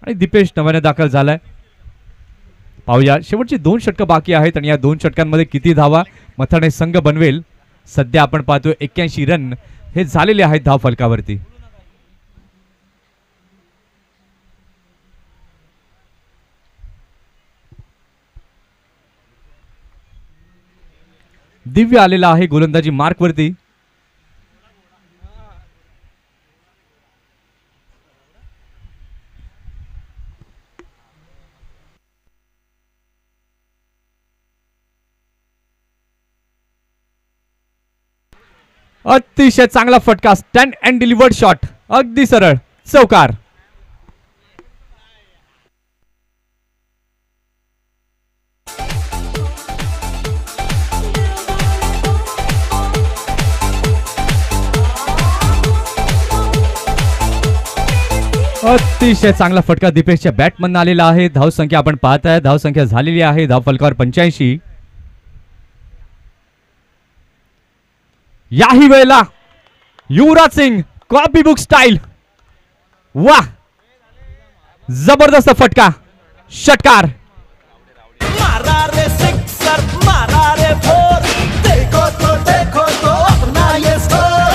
आणि दीपेश नव्याने दाखल झालाय. पाहूया शेवटची 2 षटकं बाकी आहेत आणि या 2 षटकांमध्ये किती धावा मथाणे संघ बनवेल. सध्या आपण पाहतोय 81 रन हे झालेले आहेत धाव फलकावरती. दिव्य आलेला आहे गोलंदाजी मार्कवरती. अतिशय चांगला फटका. Stand and delivered shot. अगदी सरळ. चौकार. अतिशय चांगला फटका दीपेशच्या बॅटमधून आलेला आहे. धावसंख्या आपण पाहताय धावसंख्या झालेली आहे धाव फलकावर 85. याही वेळेला Yuvraj Singh copy book style. वाह जबरदस्त फटका. षटकार. मारा रे सिक्सर मारा रे फोर देखो तो अपना ये स्कोर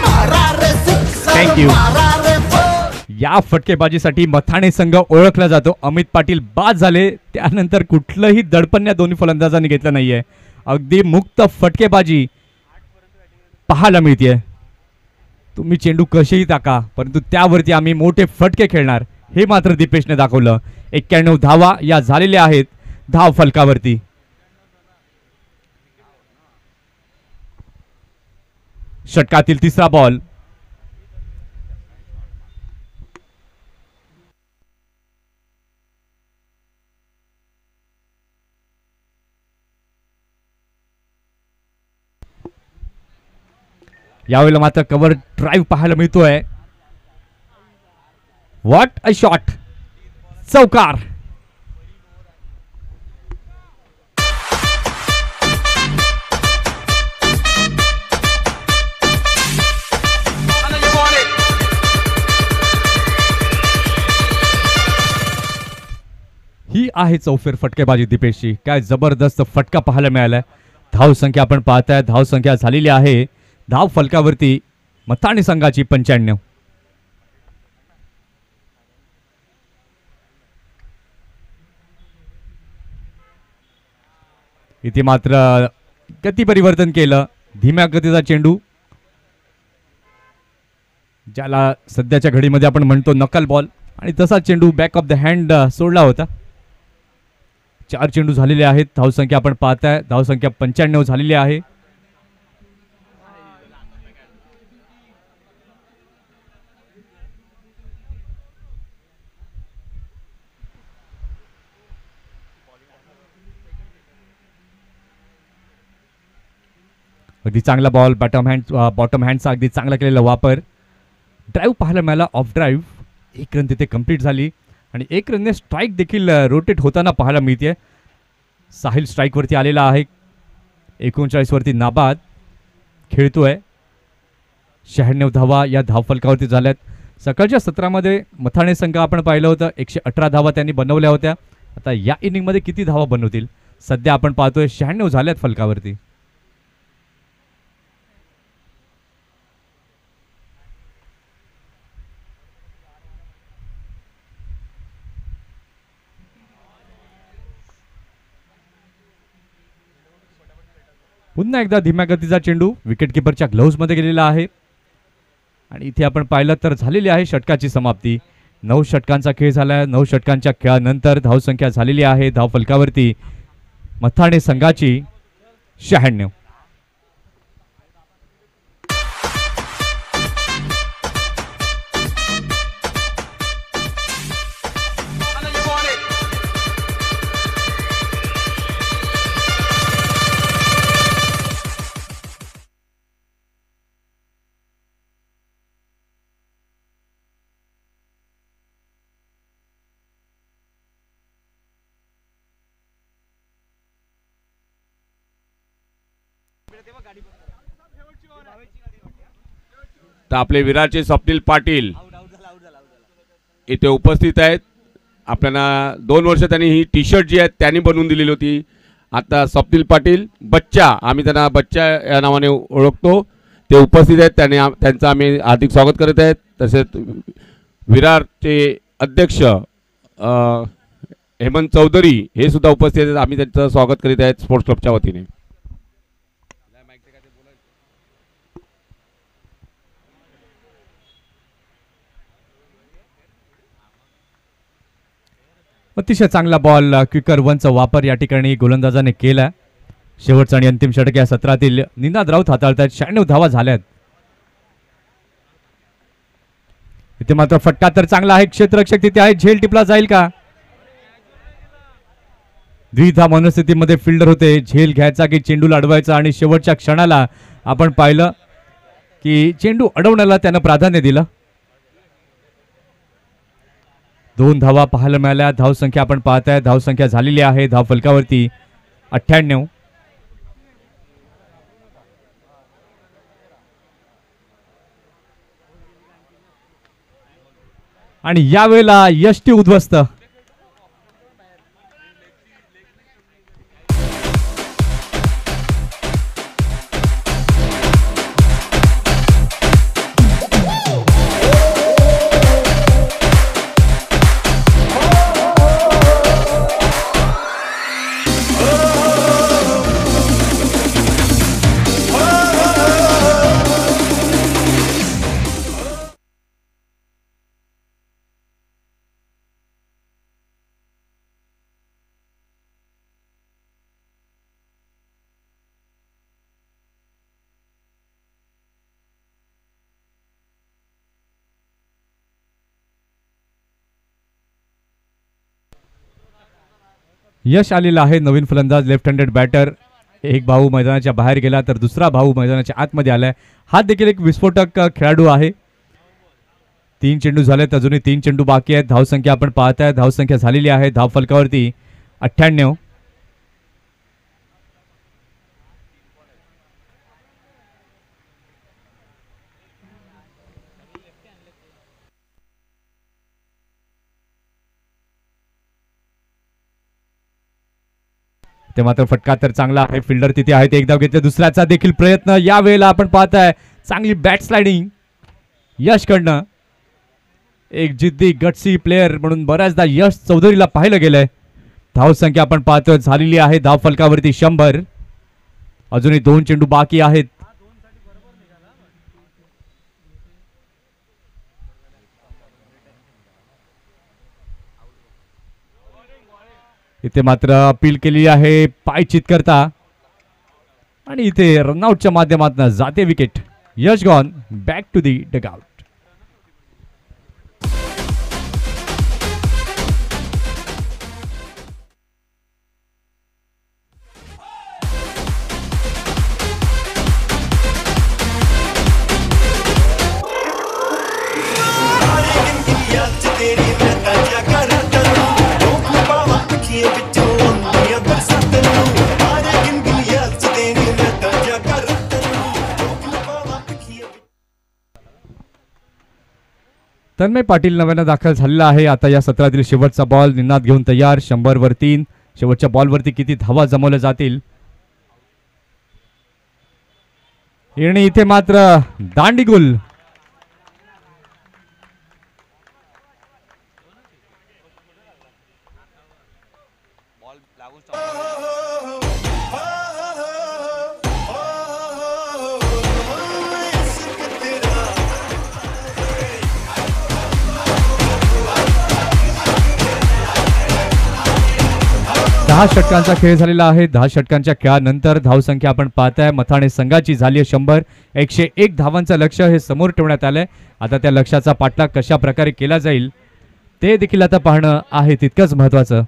मारा रे सिक्सर Thank you. मारा रे फोर. या फटकेबाजीसाठी मथाणे संघ ओळखला जातो. अमित पाटील बाद झाले त्यानंतर कुठलंही दडपण या दोन्ही फलंदाजांनी घेतलं नाहीये. अगदी मुक्त फटकेबाजी पाहायला मिळते. तुम्ही चेंडू कसेही टाका परंतु त्यावरती आम्ही मोठे फटके खेळणार हे मात्र दीपेशने दाखवलं. 91 धावा या झालेल्या आहेत धाव फलकावरती. षटकातील तिसरा बॉल. यावेळेला मात्र कव्हर ड्राईव्ह पाहायला मिळतोय. What a shot. चौकार. ही आहे चौफेर फटकेबाजी दीपेशची. काय जबरदस्त फटका पाहायला मिळालाय. धाव संख्या आपण पाहताय धाव संख्या झालेली आहे धाव फलकावरती मथाणे संघाची 95. इथे मात्र गती परिवर्तन केलं. धीम्या गतीचा चेंडू ज्याला सध्याच्या घडीमध्ये आपण म्हणतो नकल बॉल आणि तसा चेंडू बॅक ऑफ द हँड सोडला होता. 4 चेंडू झालेले आहेत. धावसंख्या आपण पाहताय धावसंख्या 95 झालेली आहे. अगदी चांगला बॉल बॉटम हँडचा अगदी चांगला केलेला वापर. ड्राईव्ह पाहायला मिळाला, ऑफ ड्राईव्ह. 1 रन तिथे कंप्लीट झाली आणि 1 रनने स्ट्राईक देखील रोटेट होताना पाहायला मिळते. साहिल स्ट्राईकवरती आलेला आहे. 39 वरती नाबाद खेळतोय. 96 धावा या धावफलकावरती झाल्यात. सकाळच्या सत्रामध्ये मथाणे संघ आपण पाहिलं होतं 118 धावा त्यांनी बनवल्या होत्या. आता या इनिंगमध्ये किती धावा बनवतील? सध्या आपण पाहतोय 96 झाल्यात फलकावरती. पुन्हा एकदा धीम्या गतीचा चेंडू विकेट किपरच्या ग्लोव्हजमध्ये गेलेला आहे आणि इथे आपण पाहिलं तर झालेली आहे षटकाची समाप्ती. 9 षटकांचा खेळ झाला. 9 षटकांच्या खेळानंतर धावसंख्या झालेली आहे धावफलकावरती मथाणे संघाची 96. तर आपले विरारचे स्वप्नील पाटील इथे उपस्थित आहेत. आपल्याला 2 वर्ष त्यांनी ही टी शर्ट जी आहे त्यांनी बनवून दिलेली होती. आता स्वप्नील पाटील बच्चा, आम्ही त्यांना बच्चा या नावाने ओळखतो, ते उपस्थित आहेत. त्यांचं आम्ही हार्दिक स्वागत करत आहेत. तसेच विरारचे अध्यक्ष हेमंत चौधरी हे सुद्धा उपस्थित आहेत. आम्ही त्यांचं स्वागत करीत आहेत स्पोर्ट्स क्लबच्या वतीने. अतिशय चांगला बॉल, क्विकर वनचा वापर या ठिकाणी गोलंदाजाने केला. शेवटचा आणि अंतिम षटक या सत्रातील निनाद राऊत हाताळतात. 96 धावा झाल्यात. इथे मात्र फटका तर चांगला आहे. क्षेत्ररक्षक तिथे आहे. झेल टिपला जाईल का? द्विधा मनस्थितीमध्ये फिल्डर होते. झेल घ्यायचा की चेंडूला अडवायचा आणि शेवटच्या क्षणाला आपण पाहिलं की चेंडू अडवण्याला त्यानं प्राधान्य दिलं. 2 धावा पाहायला मिळाल्या. धावसंख्या आपण पाहताय, धावसंख्या झालेली आहे धावफलकावरती 98. आणि यावेळेला यष्टी उद्ध्वस्त. यश आलेला आहे. नवीन फलंदाज लेफ्ट हँडेड बॅटर. एक भाऊ मैदानाच्या बाहेर गेला तर दुसरा भाऊ मैदानाच्या आतमध्ये आलाय. हा देखील एक विस्फोटक खेळाडू आहे. 3 चेंडू झालेत, अजूनही 3 चेंडू बाकी आहेत. धावसंख्या आपण पाहताय, धावसंख्या झालेली आहे धावफलकावरती 98. ते मात्र फटका तर चांगला आहे. फिल्डर तिथे आहेत. एक धाव घेतले. दुसऱ्याचा देखील प्रयत्न. या वेळेला आपण पाहताय चांगली बॅट स्लाइडिंग यश कडनं. एक जिद्दी गटसी प्लेयर म्हणून बऱ्याचदा यश चौधरीला पाहिलं गेलंय. धावसंख्या आपण पाहतोय झालेली आहे धावफलकावरती 100. अजूनही 2 चेंडू बाकी आहेत. इथे मात्र अपील केली आहे पाय चित करता आणि इथे रनआउटच्या माध्यमातून जाते wicket. Yash gone back to the dugout. Tanmay Patil नव्यानं दाखल झालेला आहे. आता या सत्रातील शेवटचा बॉल निनाद घेऊन तयार. 100 वर 3. शेवटच्या बॉलवरती किती धावा जमवल्या जातील. आणि इथे मात्र दांडीगुल. दहा षटकांचा खेळ झालेला आहे. 10 षटकांच्या खेळानंतर धावसंख्या आपण पाहताय मथाणे संघाची झाली आहे 100. 101 धावांचं लक्ष्य हे समोर ठेवण्यात आलंय. आता त्या लक्ष्याचा पाठलाग कशा प्रकारे केला जाईल ते देखील आता पाहणं आहे तितकंच महत्वाचं.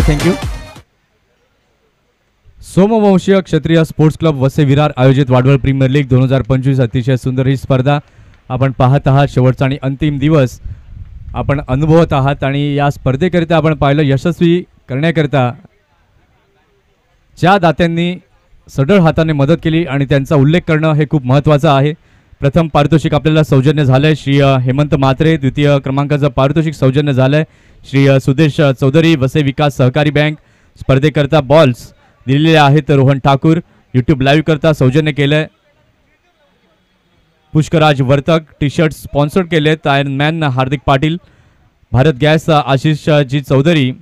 थँक्यू. सोमवंशीय क्षत्रिय स्पोर्ट्स क्लब वसई विरार आयोजित वाडवळ प्रीमियर लीग 2025 अतिशय सुंदर ही स्पर्धा आपण पाहत आहात. शेवटचा आणि अंतिम दिवस आपण अनुभवत आहात आणि या स्पर्धेकरिता आपण पाहिलं यशस्वी करण्याकरिता ज्या दात्यांनी सढळ हाताने मदत केली आणि त्यांचा उल्लेख करणं हे खूप महत्त्वाचं आहे. प्रथम पारितोषिक आपल्याला सौजन्य झालंय श्री हेमंत म्हात्रे. द्वितीय क्रमांकाचं पारितोषिक सौजन्य झालंय श्री सुदेश चौधरी वसई विकास सहकारी बँक. स्पर्धेकरता बॉल्स दिलेले आहेत रोहन ठाकूर. यूट्यूब लाईव्ह करता सौजन्य केलंय Pushkaraj Vartak. T shirt sponsored केलेत iron man Hardik Patil. Bharat gas Ashish ji Chaudhari.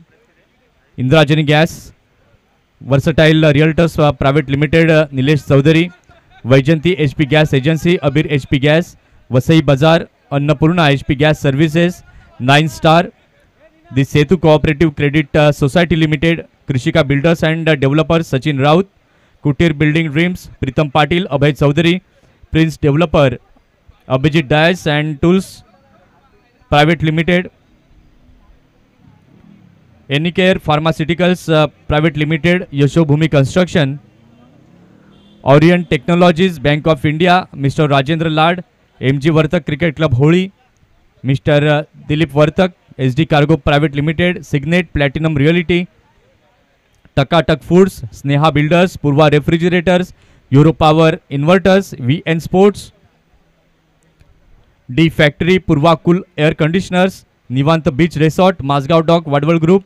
Indrajani gas. Versatile realtors private limited Nilesh Chaudhari. Vaijanti HP gas agency. Abir HP gas. Vasai Bazaar. Annapurna HP gas services. 9 star. The Setu cooperative credit society limited. Krishika builders and developers Sachin Raut. Kutir building dreams Pritam Patil. Abhay Chaudhari. Prince developer Abhijit dies and tools private limited. एनिकेअर pharmaceuticals private limited. Yashobhumi construction. Orient technologies bank of India. Mister Rajendra Lad. MG Vartak cricket club Holi. Mister Dilip Vartak SD cargo private limited. Signet platinum reality. Takatak foods. Sneha builders. Purva refrigerators. Euro power inverters. VN sports. D factory. Purva cool air conditioners. Nivant beach resort. Mazgaon dock Wadwal group.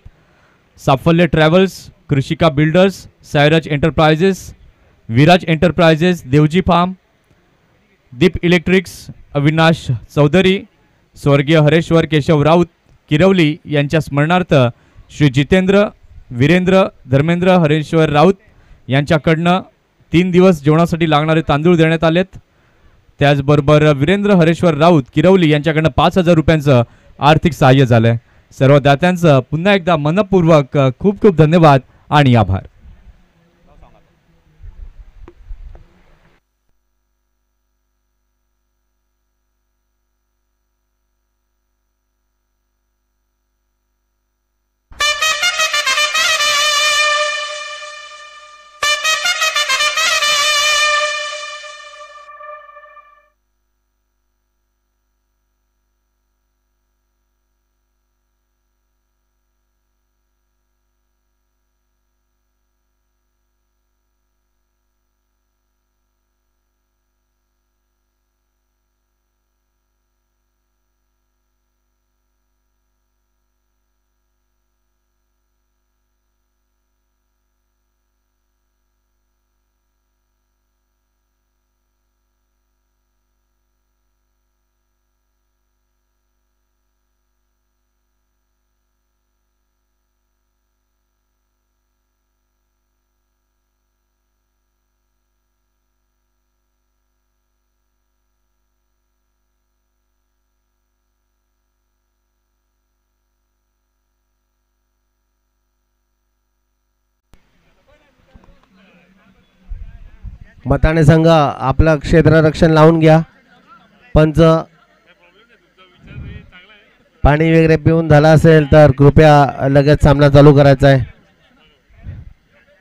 Saphalya travels. Krishika builders. Sairaj enterprises. Viraj enterprises. Devji farm. Deep electrics. Avinash Chaudhari. स्वर्गीय हरेश्वर केशव राऊत किरवली यांच्या स्मरणार्थ श्री जितेंद्र वीरेंद्र धर्मेंद्र हरेश्वर राऊत यांच्याकडनं 3 दिवस जेवणासाठी लागणारे तांदूळ देण्यात आलेत. त्याचबरोबर वीरेंद्र हरेश्वर राऊत किरवली यांच्याकडनं 5,000 रुपयांचं आर्थिक सहाय्य झालंय. सर्व दात्यांचं पुन्हा एकदा मनपूर्वक खूप खूप धन्यवाद आणि आभार. मताने संघ आपलं क्षेत्ररक्षण लावून घ्या. पंच पाणी वगैरे पिऊन झाला असेल तर कृपया लगेच सामना चालू करायचा आहे.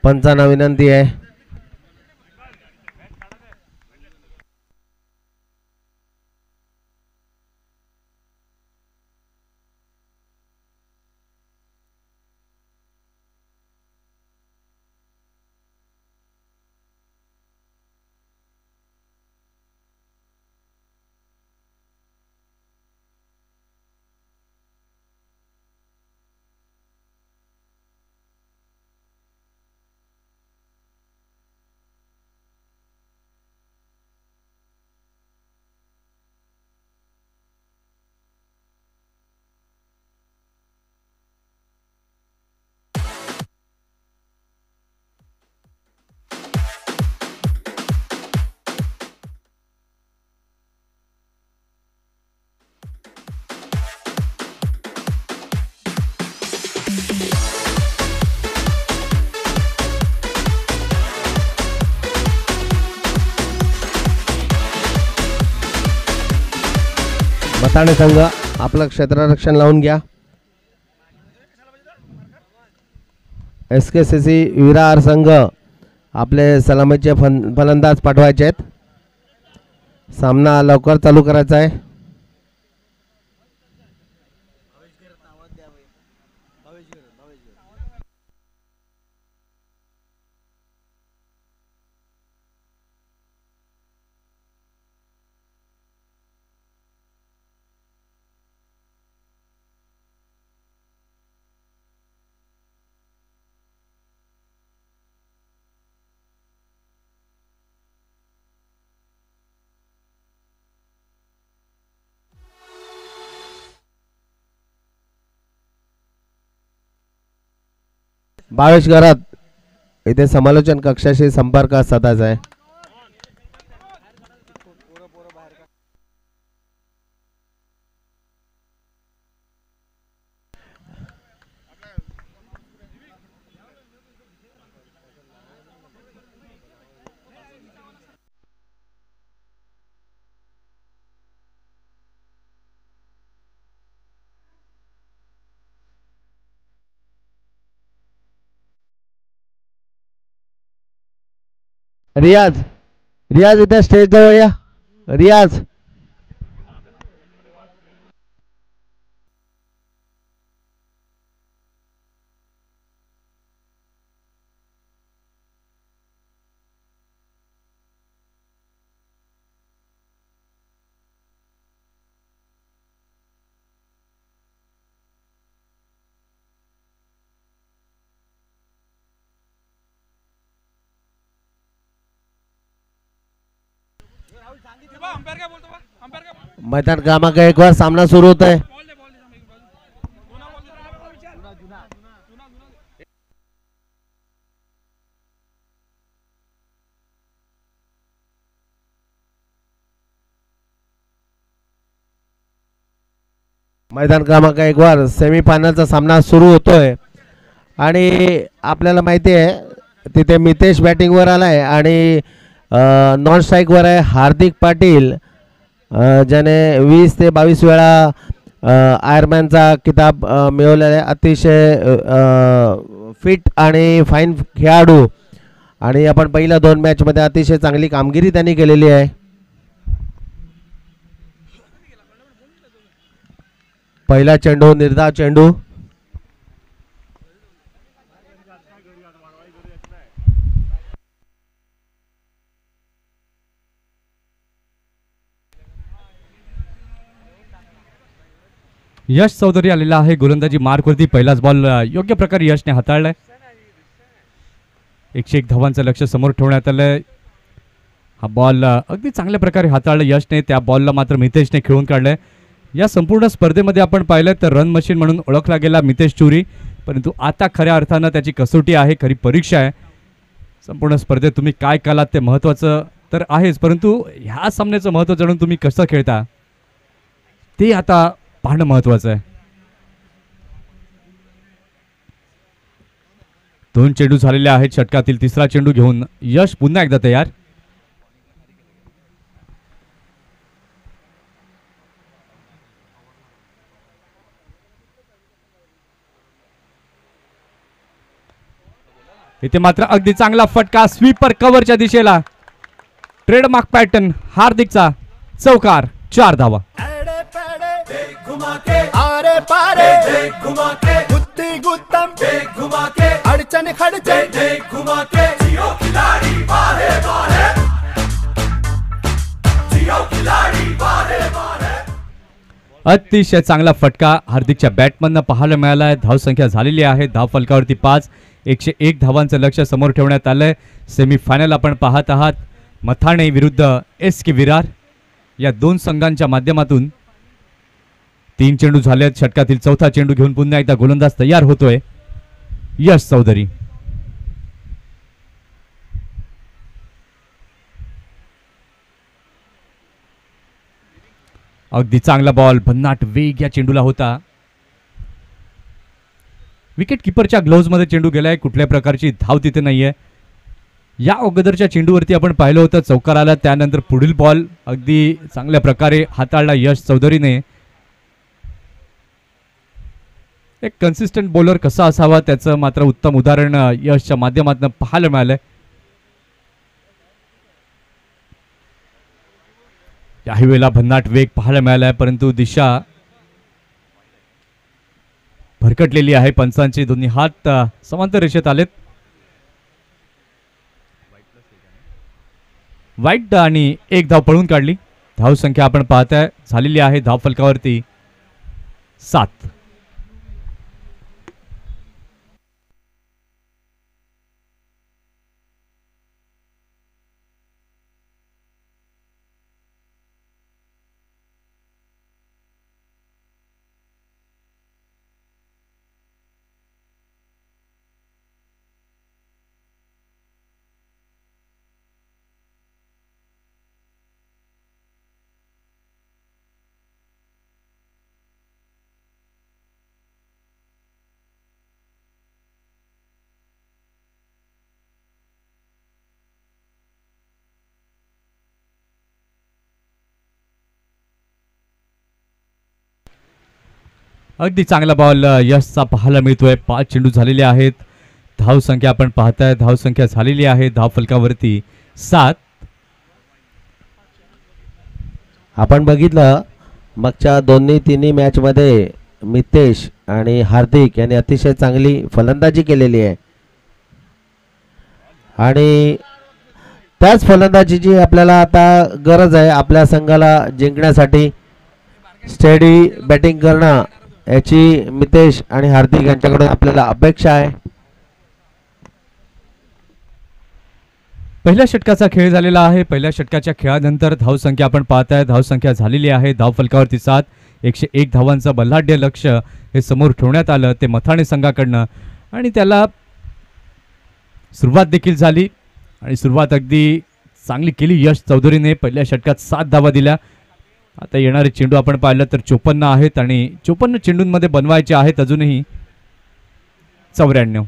पंचांना विनंती आहे. मथाणे संघ आपलं क्षेत्ररक्षण लावून घ्या. SKCC विरार संघ आपले सलामीचे फलंदाज पाठवायचे आहेत. सामना लवकर चालू करायचा आहे. भावेश घरात इथे समालोचन कक्षाशी संपर्क साधायचा आहे. रियाज रियाज इथे स्टेज जवळ या. रियाज मैदान क्रमांक 1 वर सामना सुरू होत आहे. मैदान क्रमांक 1 वर सेमीफायनलचा सामना सुरू होतोय आणि आपल्याला माहिती आहे तिथे मितेश बॅटिंगवर आलाय आणि नॉन स्ट्राईकवर आहे हार्दिक पाटील, ज्याने 20 ते 22 वेळा आयरमॅनचा किताब मिळवलेला आहे. अतिशय फिट आणि फाईन खेळाडू आणि आपण पहिल्या 2 मॅचमध्ये अतिशय चांगली कामगिरी त्यांनी केलेली आहे. पहिला चेंडू निर्धाव चेंडू. यश चौधरी आलेला आहे गोलंदाजी मार्कवरती. पहिलाच बॉल योग्य प्रकारे यशने हाताळलाय. 101 धावांचं लक्ष समोर ठेवण्यात आलंय. हा बॉल अगदी चांगल्या प्रकारे हाताळला यशने. त्या बॉलला मात्र मितेशने खेळून काढलंय. या संपूर्ण स्पर्धेमध्ये आपण पाहिलं तर रन मशीन म्हणून ओळखला गेला मितेश चुरी, परंतु आता खऱ्या अर्थानं त्याची कसोटी आहे, खरी परीक्षा आहे. संपूर्ण स्पर्धेत तुम्ही काय केलात ते महत्त्वाचं तर आहेच, परंतु ह्या सामन्याचं महत्त्व जाणून तुम्ही कसं खेळता ते आता पाहणं महत्त्वाचं आहे. 2 चेंडू झालेले आहेत. षटकातील तिसरा चेंडू घेऊन यश पुन्हा एकदा तयार. इथे मात्र अगदी चांगला फटका स्वीपर कव्हरच्या दिशेला. ट्रेडमार्क पॅटर्न हार्दिकचा चौकार, 4 धावा. एड़े पेड़े देख घुमा के आरे पारे देख घुमा के गुत्ती गुत्तम देख घुमा के अड़चन खड़चन देख घुमा के जियो खिलाड़ी वारे वारे जियो खिलाड़ी वारे वारे. अतिशय चांगला फटका हार्दिकच्या बॅटमधनं पाहायला मिळाला आहे. धावसंख्या झालेली आहे धाव फलकावरती 5. 101 धावांचं लक्ष समोर ठेवण्यात आलंय. सेमीफायनल आपण पाहत आहात. मथाणे विरुद्ध SK विरार या दोन संघांच्या माध्यमातून 3 चेंडू झाले आहेत. षटकातील चौथा चेंडू घेऊन पुन्हा एकदा गोलंदाज तयार होतोय यश चौधरी. अगदी चांगला बॉल, भन्नाट वेग या चेंडूला होता. विकेट किपरच्या ग्लोव्ज मध्ये चेंडू गेलाय. कुठल्या प्रकारची धाव तिथे नाहीये. या अगोदरच्या चेंडूवरती आपण पाहिलं होतं चौकार आला, त्यानंतर पुढील बॉल अगदी चांगल्या प्रकारे हाताळला यश चौधरीने. एक कन्सिस्टंट बॉलर कसा असावा त्याचं मात्र उत्तम उदाहरण यशच्या माध्यमातून पाहायला मिळालंय. याही वेळेला भन्नाट वेग पाहायला मिळालाय, परंतु दिशा भरकटलेली आहे. पंचांचे दोन्ही हात समांतर रेषेत आलेत. वाईट आणि 1 धाव पळून काढली. धावसंख्या आपण पाहताय झालेली आहे धाव फलकावरती 7. अगदी चांगला बॉल यशचा पाहायला मिळतोय. 5 चेंडू झालेले आहेत. धावसंख्या आपण पाहताय धावसंख्या झालेली आहे धाव फलकावरती 7. आपण बघितलं मागच्या तिन्ही मॅचमध्ये मितेश आणि हार्दिक यांनी अतिशय चांगली फलंदाजी केलेली आहे आणि त्याच फलंदाजीची आपल्याला आता गरज आहे आपल्या संघाला जिंकण्यासाठी. स्टेडी बॅटिंग करणं याची मितेश आणि हार्दिक यांच्याकडून आपल्याला अपेक्षा आहे. पहिल्या षटकाचा खेळ झालेला आहे. पहिल्या षटकाच्या खेळानंतर धावसंख्या आपण पाहताय धावसंख्या झालेली आहे धाव फलकावरती 7. 101 धावांचं बल्लाढ्य लक्ष हे समोर ठेवण्यात आलं ते मथाणे संघाकडनं आणि त्याला सुरुवात देखील झाली आणि सुरुवात अगदी चांगली केली यश चौधरीने. पहिल्या षटकात 7 धावा दिल्या. आता येणारे चेंडू आपण पाहिलं तर 54 आहेत आणि 54 चेंडूंमध्ये बनवायचे आहेत अजूनही 94.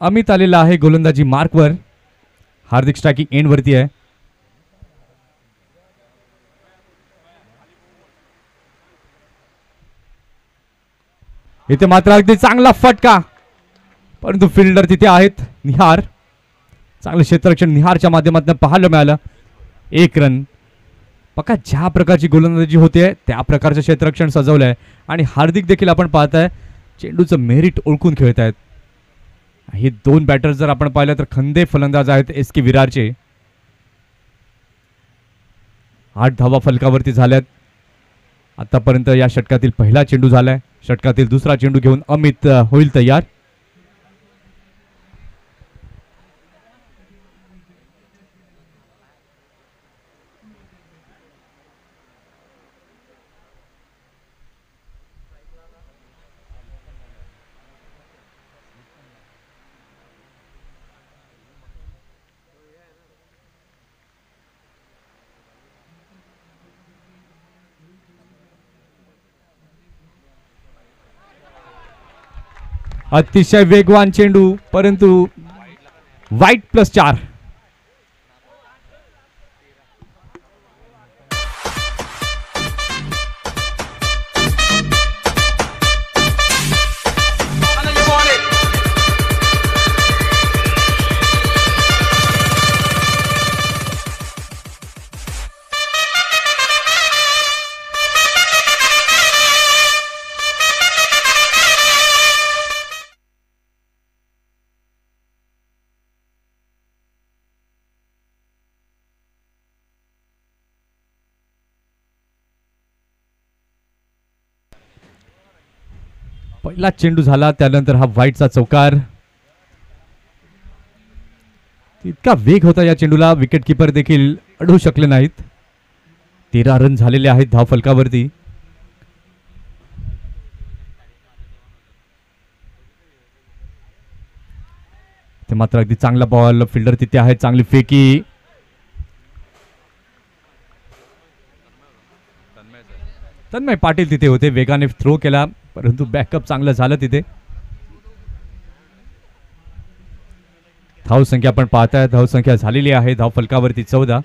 अमित आलेला आहे गोलंदाजी मार्कवर. हार्दिक स्ट्रायकिंग एंड वरती आहे. इथे मात्र अगदी चांगला फटका, परंतु फिल्डर तिथे आहेत निहार. चांगलं क्षेत्ररक्षण निहारच्या माध्यमातून पाहायला मिळालं. 1 रन. पक्का ज्या प्रकारची गोलंदाजी होते त्या प्रकारचं क्षेत्ररक्षण सजवलंय आणि हार्दिक देखील आपण पाहताय चेंडूचं मेरिट ओळखून खेळत आहेत. हे 2 बॅटर जर आपण पाहिलं तर खंदे फलंदाज आहेत SK विरारचे. 8 धावा फलकावरती झाल्यात. आतापर्यंत या षटकातील पहिला चेंडू झालाय. षटकातील दुसरा चेंडू घेऊन अमित होईल तयार. अतिशय वेगवान चेंडू, परंतु वाईट +4. पहिला चेंडू झाला, त्यानंतर हा व्हाईटचा चौकार. इतका वेग होता या चेंडूला, विकेट किपर देखील अडवू शकले नाहीत. 13 रन झालेले आहेत धाव फलकावरती. ते मात्र अगदी चांगला बॉल, फिल्डर तिथे आहे, चांगली फेकी. तन्मय पाटील तिथे होते, वेगाने थ्रो केला, परंतु बॅकअप चांगलं झालं तिथे. धावसंख्या आपण पाहताय, धावसंख्या झालेली आहे धाव फलकावरती 14.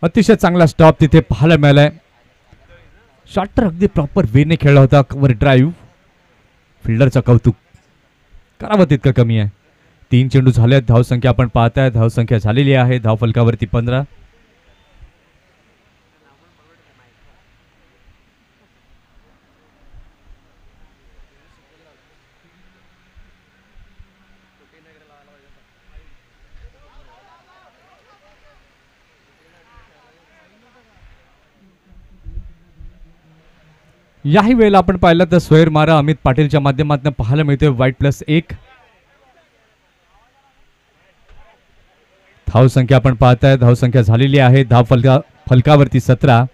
अतिशय चांगला स्टॉप तिथे पाहायला मिळालाय. शॉटर अगदी प्रॉपर वेने खेळला होता, कव्हर ड्राईव्ह. फिल्डरचं कौतुक करावं तितकं कमी आहे. 3 चेंडू झाले, धावसंख्या आपण पाहताय, धावसंख्या झालेली आहे धाव फलकावरती 15. याही वेळेला आपण पाहिलं तर सोयर मारा अमित पाटीलच्या माध्यमातून पाहायला मिळतोय वाईट +1. धावसंख्या आपण पाहताय, धावसंख्या झालेली आहे धाव फलकावरती 17.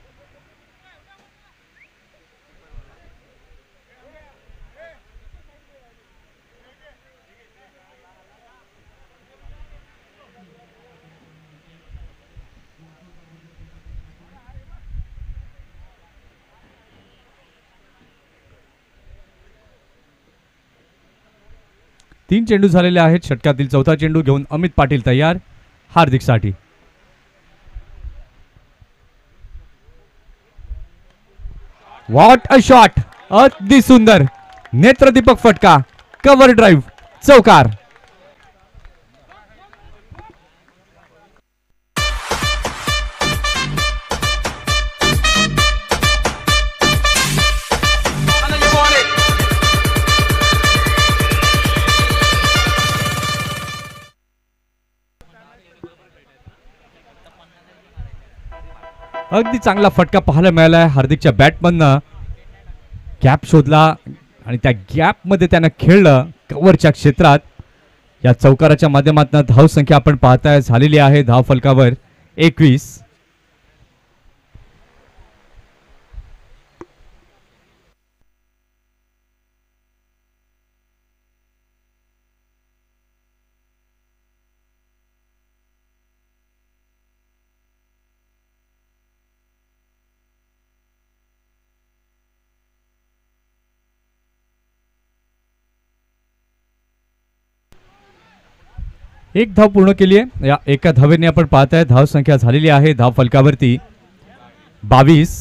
तीन चेंडू झालेले आहेत. षटकातील चौथा चेंडू घेऊन अमित पाटील तयार हार्दिकसाठी. व्हॉट अ शॉट, अगदी सुंदर नेत्रदीपक फटका, कव्हर ड्राईव्ह, चौकार. अगदी चांगला फटका पाहायला मिळाला आहे हार्दिकच्या बॅटमननं. गॅप शोधला आणि त्या गॅप मध्ये त्यानं खेळलं कव्हरच्या क्षेत्रात. या चौकाराच्या माध्यमातून धावसंख्या आपण पाहताय झालेली आहे धाव फलकावर 21. एक धाव पूर्ण केली आहे. या एका धावेने आपण पाहताय धाव संख्या झालेली आहे धाव फलकावरती 22.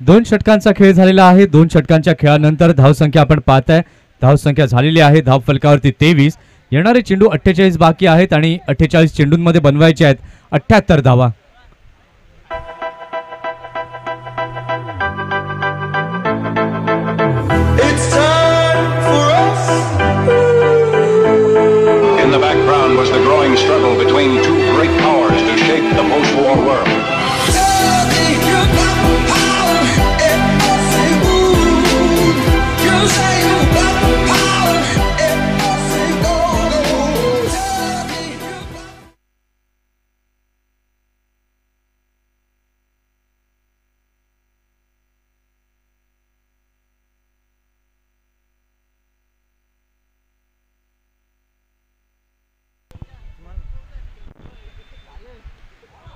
2 षटकांचा खेळ झालेला आहे. 2 षटकांच्या खेळानंतर धावसंख्या आपण पाहताय, धावसंख्या झालेली आहे धाव फलकावरती 23. येणारे चेंडू 48 बाकी आहेत आणि 48 चेंडूंमध्ये बनवायचे आहेत 78 धावा. It's time for us. In the background was the growing struggle between two great powers to shape the post-war world.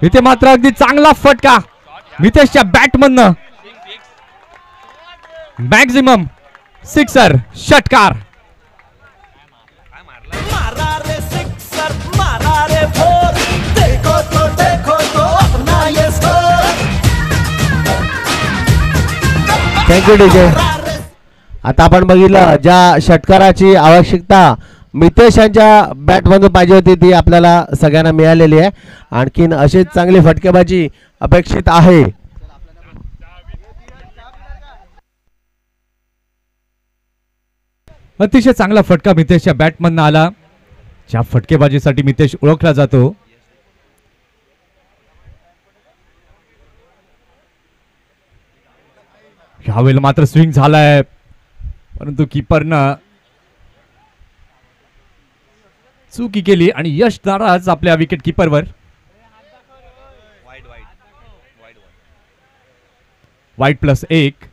इथे मात्र अगदी चांगला फटका मितेशच्या बॅटमधनं, मॅक्झिमम सिक्सर षटकार. मारा रे सिक्सर, मारा रे फोर, देखो तो अपना ये स्कोर. Thank you DJ. आता आपण बघितलं ज्या षटकाराची आवश्यकता मितेश यांच्या बॅटमधून पाहिजे होती ती आपल्याला सगळ्यांना मिळालेली आहे. आणखीन अशीच चांगली फटकेबाजी अपेक्षित आहे. अतिशय चांगला फटका मितेशच्या बॅटमधनं आला. ज्या फटकेबाजीसाठी मितेश ओळखला जातो. यावेळेला मात्र स्विंग झालाय, परंतु कीपरनं चुकी केली आणि यश नाराज आपल्या विकेट कीपरवर. वाईट +1.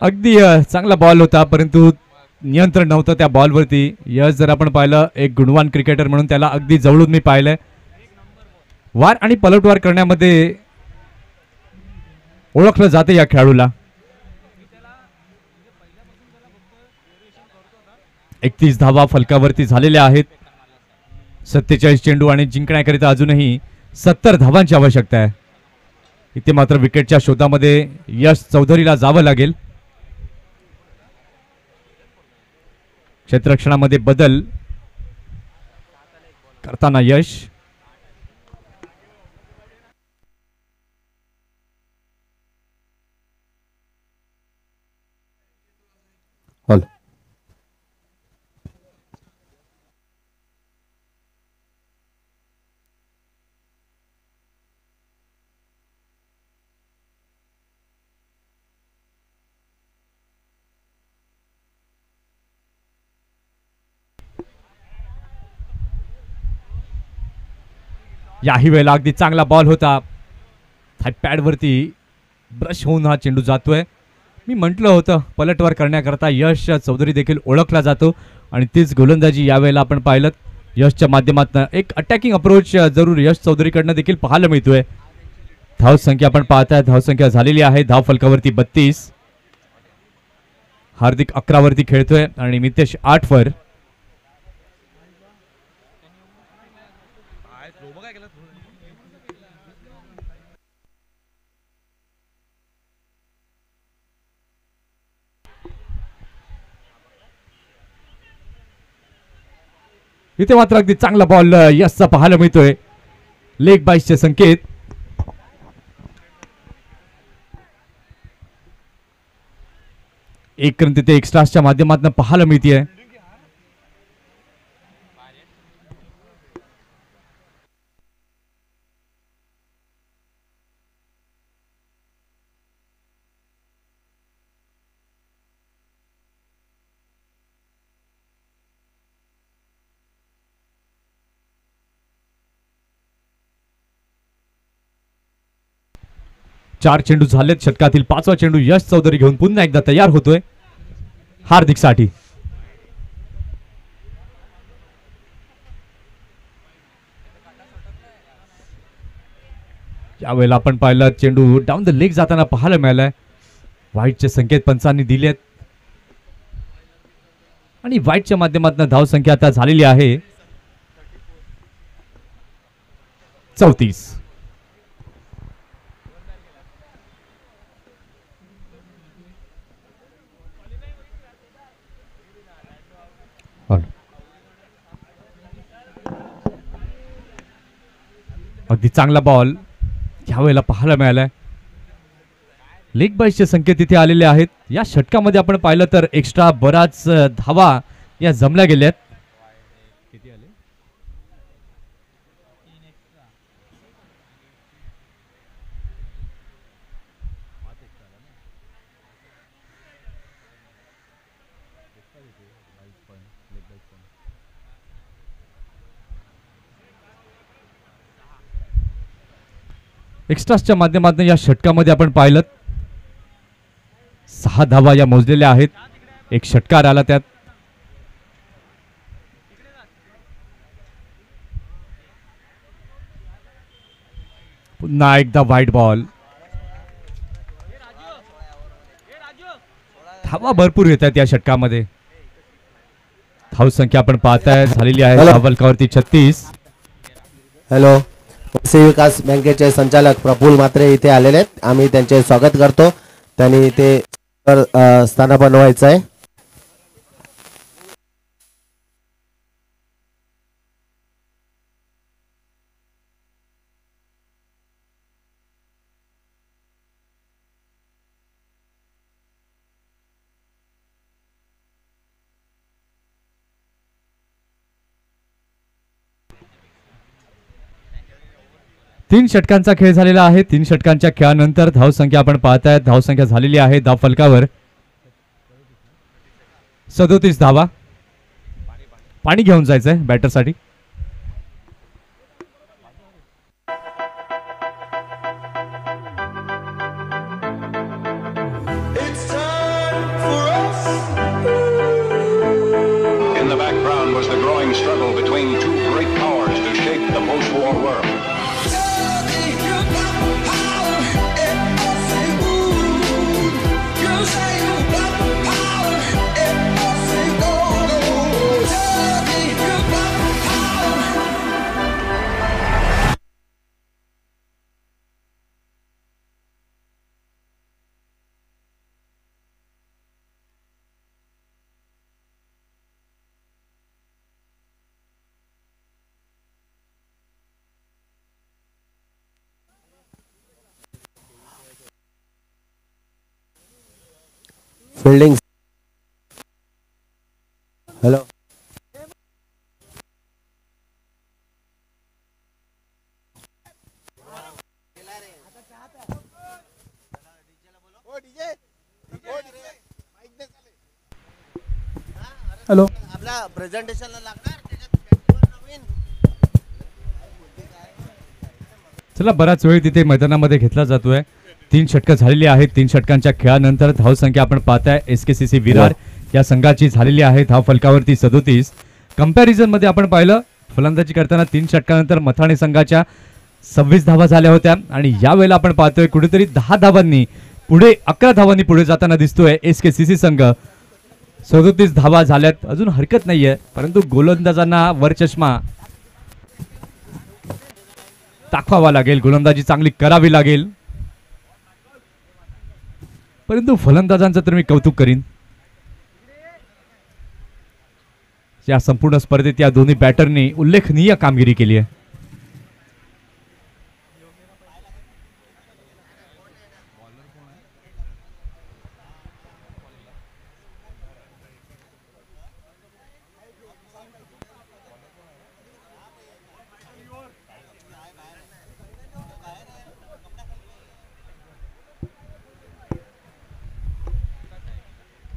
अगदी चांगला बॉल होता, परंतु नियंत्रण नव्हतं त्या बॉलवरती. यश जर आपण पाहिलं एक गुणवान क्रिकेटर म्हणून त्याला अगदी जवळून मी पाहिलंय. वार आणि पलटवार करण्यामध्ये ओळखलं जाते या खेळाडूला. 31 धावा फलकावरती झालेल्या आहेत. 47 चेंडू आणि जिंकण्याकरिता अजूनही 70 धावांची आवश्यकता आहे. इथे मात्र विकेटच्या शोधामध्ये यश चौधरीला जावं लागेल. क्षेत्ररक्षणामध्ये बदल करताना यश. याही वेळेला अगदी चांगला बॉल होता. पॅड वरती ब्रश होऊन हा चेंडू जातोय. मी म्हटलं होतं पलटवार करण्याकरता यश चौधरी देखील ओळखला जातो आणि तीच गोलंदाजी यावेळेला आपण पाहिलं. यशच्या माध्यमातून एक अटॅकिंग अप्रोच जरूर यश चौधरीकडनं देखील पाहायला मिळतोय. धावसंख्या आपण पाहताय, धावसंख्या झालेली आहे धाव फलकावरती 32. हार्दिक 11 वरती खेळतोय आणि मितेश 8 वर. इथे मात्र अगदी चांगला बॉल यशचा पाहायला मिळतोय. लेग बाईसचे संकेत. एक रन तिथे एक्स्ट्राच्या माध्यमातून पाहायला मिळते. चार चेंडू झालेत. षटकातील 5वा चेंडू यश चौधरी घेऊन पुन्हा एकदा तयार होतोय हार्दिक साठी. यावेळेला आपण पाहिलं चेंडू डाऊन द लेग जाताना पाहायला मिळालाय. वाईटचे संकेत पंचांनी दिलेत आणि वाईटच्या माध्यमातून धाव संख्या आता झालेली आहे 34. अगदी चांगला बॉल यावेळेला पाहायला मिळालाय. लेग बाईसचे संकेत तिथे आलेले आहेत. या षटकामध्ये आपण पाहिलं तर एक्स्ट्रा बराच धावा या जमल्या गेल्यात. किती आले? एक्स्ट्राच्या माध्यमातून या षटकामध्ये आपण पाहिलं 6 धावा या मोजलेल्या आहेत. एक षटकार आला त्यात. पुन्हा एकदा व्हाईट बॉल. धावा भरपूर येत आहेत या षटकामध्ये. धावसंख्या आपण पाहताय झालेली आहे धावलकावरती 36. हॅलो, कृषी विकास बँकेचे संचालक प्रफुल्ल म्हात्रे इथे आलेले आहेत. आम्ही त्यांचे स्वागत करतो. त्यांनी इथे स्थान बनवायचं आहे. तीन षटकांचा खेळ झालेला आहे. 3 षटकांच्या खेळानंतर धावसंख्या आपण पाहताय धावसंख्या झालेली आहे धाव फलकावर 37 धावा. पाणी घेऊन जायचंय बॅटरसाठी. In the background was the growing struggle between two great powers to shape the post-war world. Fielding. Hello, hello, आपल्या प्रेझेंटेशनला लागणार. चला बराच वेळ तिथे मैदानामध्ये घेतला जातोय. 3 षटकं झालेली आहेत. 3 षटकांच्या खेळानंतर धावसंख्या आपण पाहताय SKCC विरार या संघाची झालेली आहे धाव फलकावरती 37. कंपॅरिझन मध्ये आपण पाहिलं फलंदाजी करताना 3 षटकानंतर मथाणे संघाच्या 26 धावा झाल्या होत्या आणि यावेळेला आपण पाहतोय कुठेतरी 10 धावांनी पुढे 11 धावांनी पुढे जाताना दिसतोय SKCC संघ. 37 धावा झाल्यात. अजून हरकत नाहीये परंतु गोलंदाजांना वरचष्मा दाखवावा लागेल. गोलंदाजी चांगली करावी लागेल. परंतु फलंदाजांचं तर मी कौतुक करीन. या संपूर्ण स्पर्धेत या दोन्ही बॅटरनी उल्लेखनीय कामगिरी केली आहे.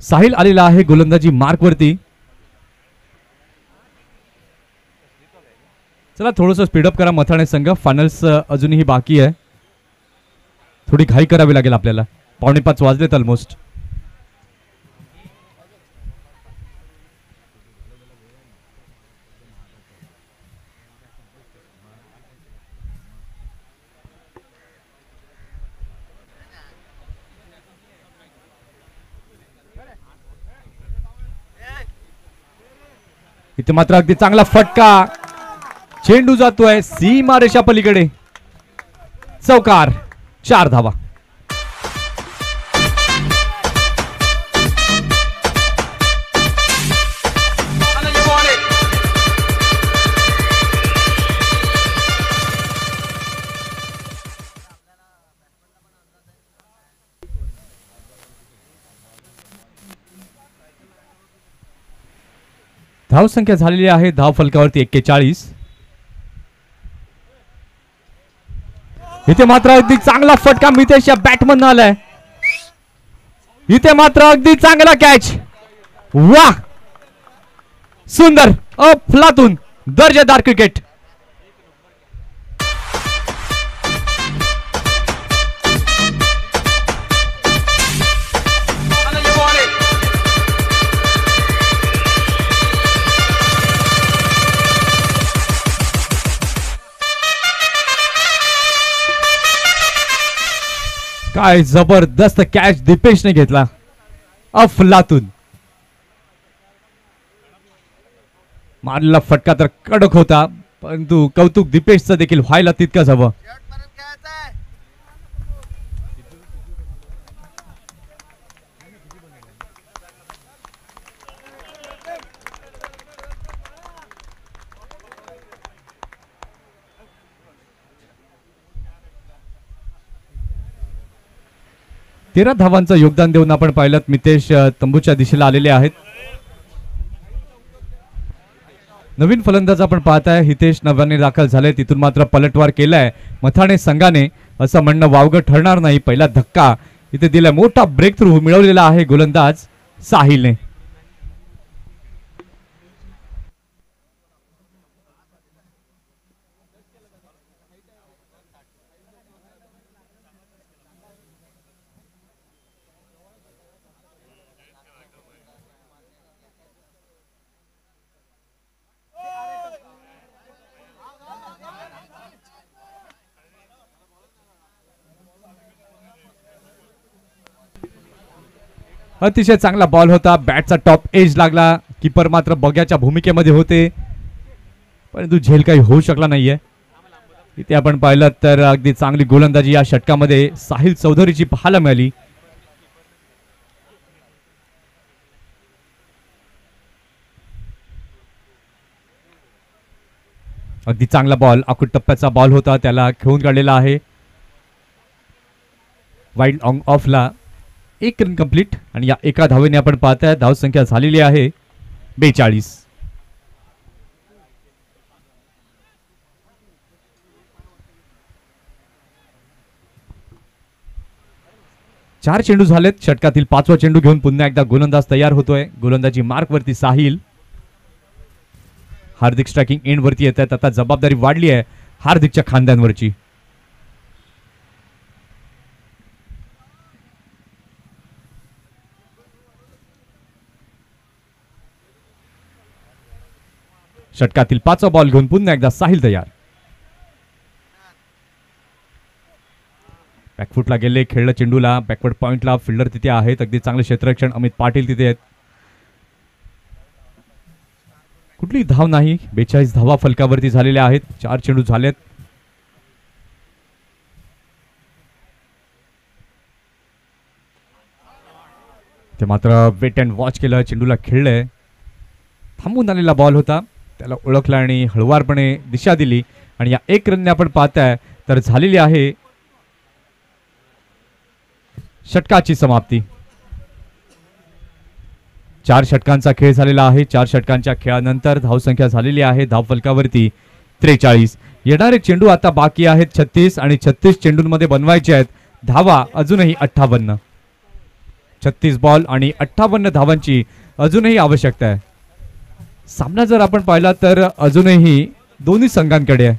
साहिल आलेला आहे गोलंदाजी मार्क वरती. चला थोडंसं स्पीडअप करा मथाणे संघ. फायनल्स अजूनही बाकी आहे. थोडी घाई करावी लागेल आपल्याला. 4:45 वाजलेत ऑलमोस्ट. इथे मात्र अगदी चांगला फटका, चेंडू जातोय सीमारेषा पलीकडे, चौकार, 4 धावा. धाव संख्या झालेली आहे धाव फलकावरती 41. इथे मात्र अगदी चांगला फटका मितेशच्या बॅटमन आलाय. इथे मात्र अगदी चांगला कॅच, वा, सुंदर, अफलातून, दर्जेदार क्रिकेट. काय जबरदस्त कॅच दीपेशने घेतला, अफलातून. मारलेला फटका तर कडक होता, परंतु कौतुक दीपेशचं देखील व्हायला तितकंच हवं. तेरा धावांचं योगदान देऊन आपण पाहिलं मितेश तंबूच्या दिशेला आलेले आहेत. नवीन फलंदाज आपण पाहताय हितेश नव्याने दाखल झाले, तिथून मात्र पलटवार केलाय मथाणे संघाने, असं म्हणणं वावगं ठरणार नाही. पहिला धक्का इथे दिलाय, मोठा ब्रेक थ्रू मिळवलेला आहे गोलंदाज साहिलने. अतिशय चांगला बॉल होता, बॅटचा टॉप एज लागला, कीपर मात्र बग्याच्या भूमिकेमध्ये होते, परंतु झेल काही होऊ शकला नाहीये. इथे आपण पाहिलं तर अगदी चांगली गोलंदाजी या षटकामध्ये साहिल चौधरीची पाहायला मिळाली. अगदी चांगला बॉल, आखूड टप्प्याचा बॉल होता, त्याला खेळून काढलेला आहे. वाईड ऑन ऑफला 1 रन कंप्लीट आणि या एका धावेने आपण पाहताय धाव संख्या झालेली आहे 42. चार चेंडू झालेत, षटकातील 5वा चेंडू घेऊन पुन्हा एकदा गोलंदाज तयार होतोय. गोलंदाजी मार्क वरती साहिल, हार्दिक स्ट्रायकिंग एंड वरती येत आहेत. आता जबाबदारी वाढली आहे हार्दिकच्या खांद्यांवरची. षटकातील 5वा बॉल घेऊन पुन्हा एकदा साहिल तयार. बॅकफुटला गेले, खेळलं चेंडूला, बॅकवर्ड पॉइंटला, फिल्डर तिथे आहेत. अगदी चांगले क्षेत्ररक्षण, अमित पाटील तिथे आहेत. कुठली धाव नाही, 42 धावा फलकावरती झालेल्या आहेत. 4 चेंडू झालेत. ते मात्र वेट अँड वॉच केलं, चेंडूला खेळलंय. थांबून आलेला बॉल होता, त्याला ओळखला आणि हळुवारपणे दिशा दिली आणि या 1 रनने आपण पाहताय तर झालेली आहे षटकाची समाप्ती. 4 षटकांचा खेळ झालेला आहे. 4 षटकांच्या खेळानंतर धावसंख्या झालेली आहे धाव फलकावरती 43. येणारे चेंडू आता बाकी आहेत 36 आणि 36 चेंडूंमध्ये बनवायचे आहेत धावा अजूनही 58. 36 बॉल आणि 58 धावांची अजूनही आवश्यकता आहे. सामना जर आपण पाहिला तर अजूनही दोन्ही संघांकडे आहे.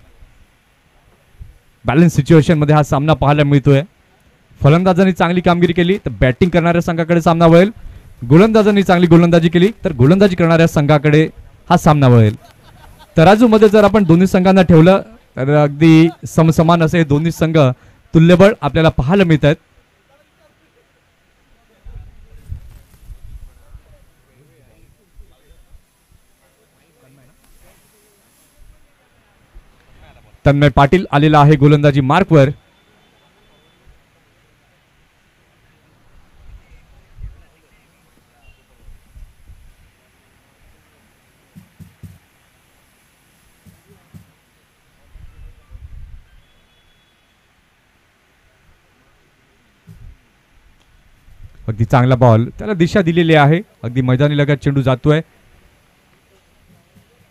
बॅलन्स सिच्युएशन मध्ये हा सामना पाहायला मिळतोय. फलंदाजांनी चांगली कामगिरी केली तर बॅटिंग करणाऱ्या संघाकडे सामना वळेल, गोलंदाजांनी चांगली गोलंदाजी केली तर गोलंदाजी करणाऱ्या संघाकडे हा सामना वळेल. तराजूमध्ये जर आपण दोन्ही संघांना ठेवलं तर अगदी समसमान असे दोन्ही संघ तुल्यबळ आपल्याला पाहायला मिळत आहेत. तन्मय पाटील आलेला आहे गोलंदाजी मार्कवर. अगदी चांगला बॉल, त्याला दिशा दिलेली आहे. अगदी मैदानी लगत चेंडू जातोय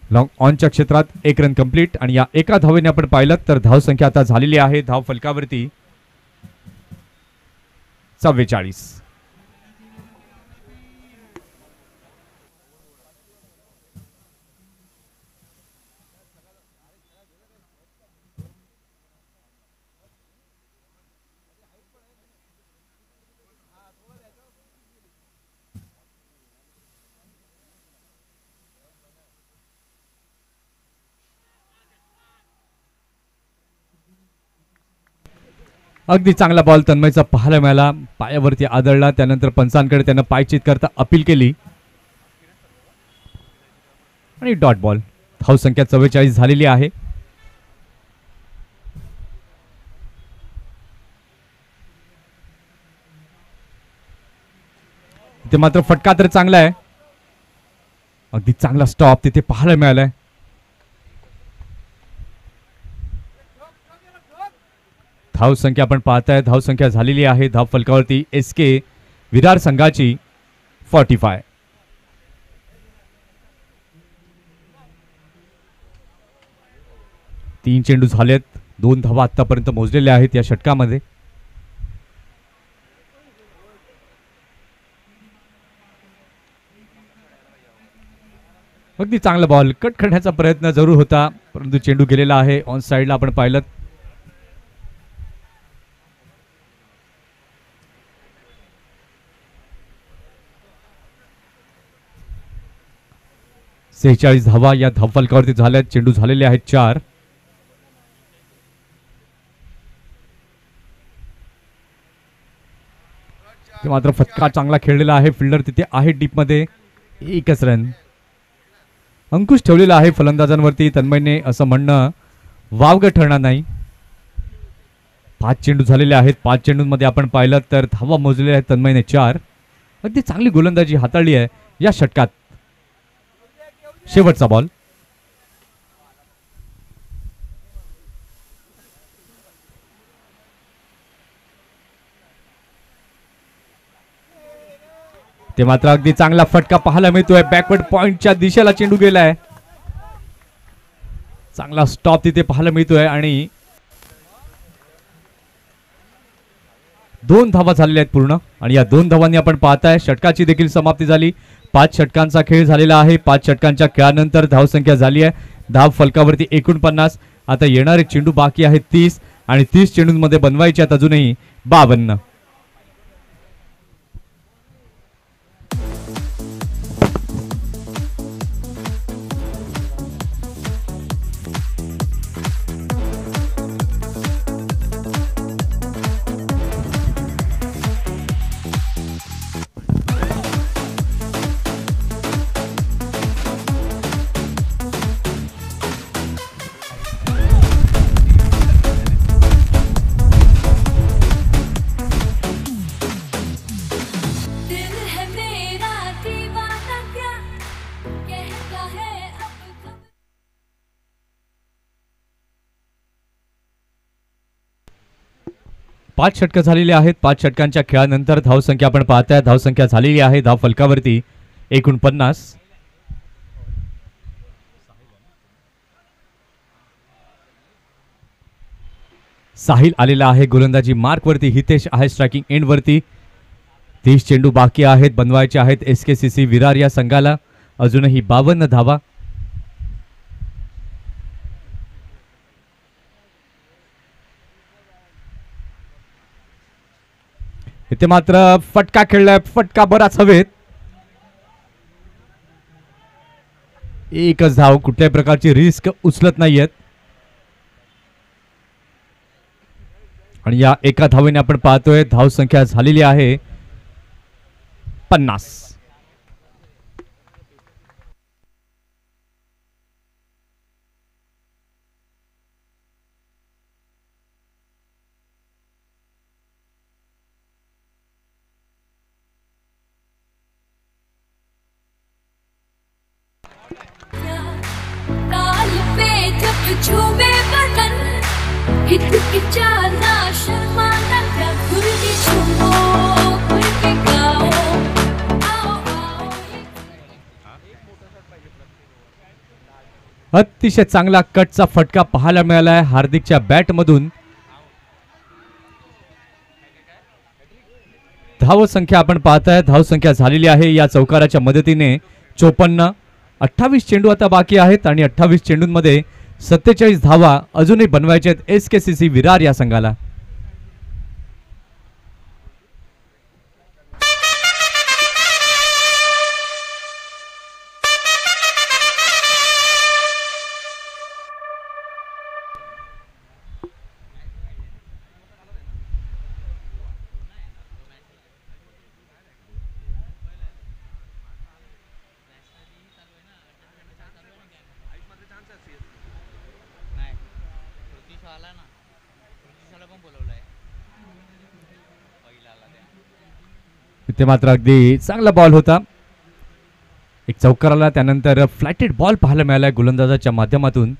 लॉंग ऑनच्या क्षेत्रात. 1 रन कंप्लीट आणि या एका धावेने आपण पाहिलं तर धाव संख्या आता झालेली आहे धाव फलकावरती 44. अगदी चांगला बॉल तन्मयचा पाहायला मिळाला, पायावरती आदळला. त्यानंतर पंचांकडे त्यानं पायचीत करता अपील केली आणि डॉट बॉल. धाव संख्या 44 झालेली आहे. इथे मात्र फटका तर चांगला आहे. अगदी चांगला स्टॉप तिथे पाहायला मिळालाय. धाव संख्या आपण पाहताय, धाव संख्या झालेली आहे धाव फलकावरती SK विरार संघाची 45. तीन चेंडू झालेत, 2 धावा आतापर्यंत मोजलेल्या आहेत या षटकामध्ये. अगदी चांगला बॉल, कट करण्याचा प्रयत्न जरूर होता परंतु चेंडू गेलेला आहे ऑन साइडला. आपण पाहिलं 46 धावा या धावफलकावरती झाल्यात. चेंडू झालेले आहेत 4. ते मात्र फटका चांगला खेळलेला आहे. फिल्डर तिथे आहे डीप मध्ये. 1च रन. अंकुश ठेवलेला आहे फलंदाजांवरती तन्मयने, असं म्हणणं वावगं ठरणार नाही. 5 चेंडू झालेले आहेत. 5 चेंडूंमध्ये आपण पाहिलं तर धावा मोजलेल्या आहेत तन्मयने 4. अगदी चांगली गोलंदाजी हाताळली आहे या षटकात. शेवटचा बॉल. ते मात्र अगदी चांगला फटका पाहायला मिळतोय. बॅकवर्ड पॉइंटच्या दिशेला चेंडू गेलाय. चांगला स्टॉप तिथे पाहायला मिळतोय आणि 2 धावा झालेल्या आहेत पूर्ण. आणि या 2 धावांनी आपण पाहताय षटकाची देखील समाप्ती झाली. 5 षटकांचा खेळ झालेला आहे. 5 षटकांच्या खेळानंतर धावसंख्या झाली आहे धाव फलकावरती 49. आता येणारे चेंडू बाकी आहेत 30 आणि 30 चेंडूंमध्ये बनवायचे आहेत अजूनही 52. पाच षटकं झालेली आहेत. 5 षटकांच्या खेळानंतर धावसंख्या आपण पाहताय धावसंख्या झालेली आहे धाव फलकावरती 49. साहिल आलेला आहे गोलंदाजी मार्क वरती. हितेश आहे स्ट्रायकिंग एंड वरती. 30 चेंडू बाकी आहेत बनवायचे आहेत SKCC विरार या संघाला. अजूनही 52 धावा. इथे मात्र फटका खेळलाय. फटका बराच हवेत. एकच धाव. कुठल्याही प्रकारची रिस्क उचलत नाहीयेत आणि या एका धावेने आपण पाहतोय धाव संख्या झालेली आहे 50. झूमे बदन हिचकिचाना शर्माना क्या खुल के झूमो खुल के गाओ आओ आओ अतिशय चांगला कटचा फटका पाहायला मिळाला आहे हार्दिकच्या बॅटमधून. धावसंख्या आपण पाहताय, धावसंख्या झालेली आहे या चौकाराच्या मदतीने 54. 28 चेंडू आता बाकी आहेत आणि 28 चेंडूंमध्ये 47 धावा अजूनही बनवायचे आहेत SKCC विरार या संघाला. इथे मात्र अगदी चांगला बॉल होता, एक चौकाराला. त्यानंतर फ्लॅटेड बॉल पाहायला मिळाला गोलंदाजाच्या माध्यमातून.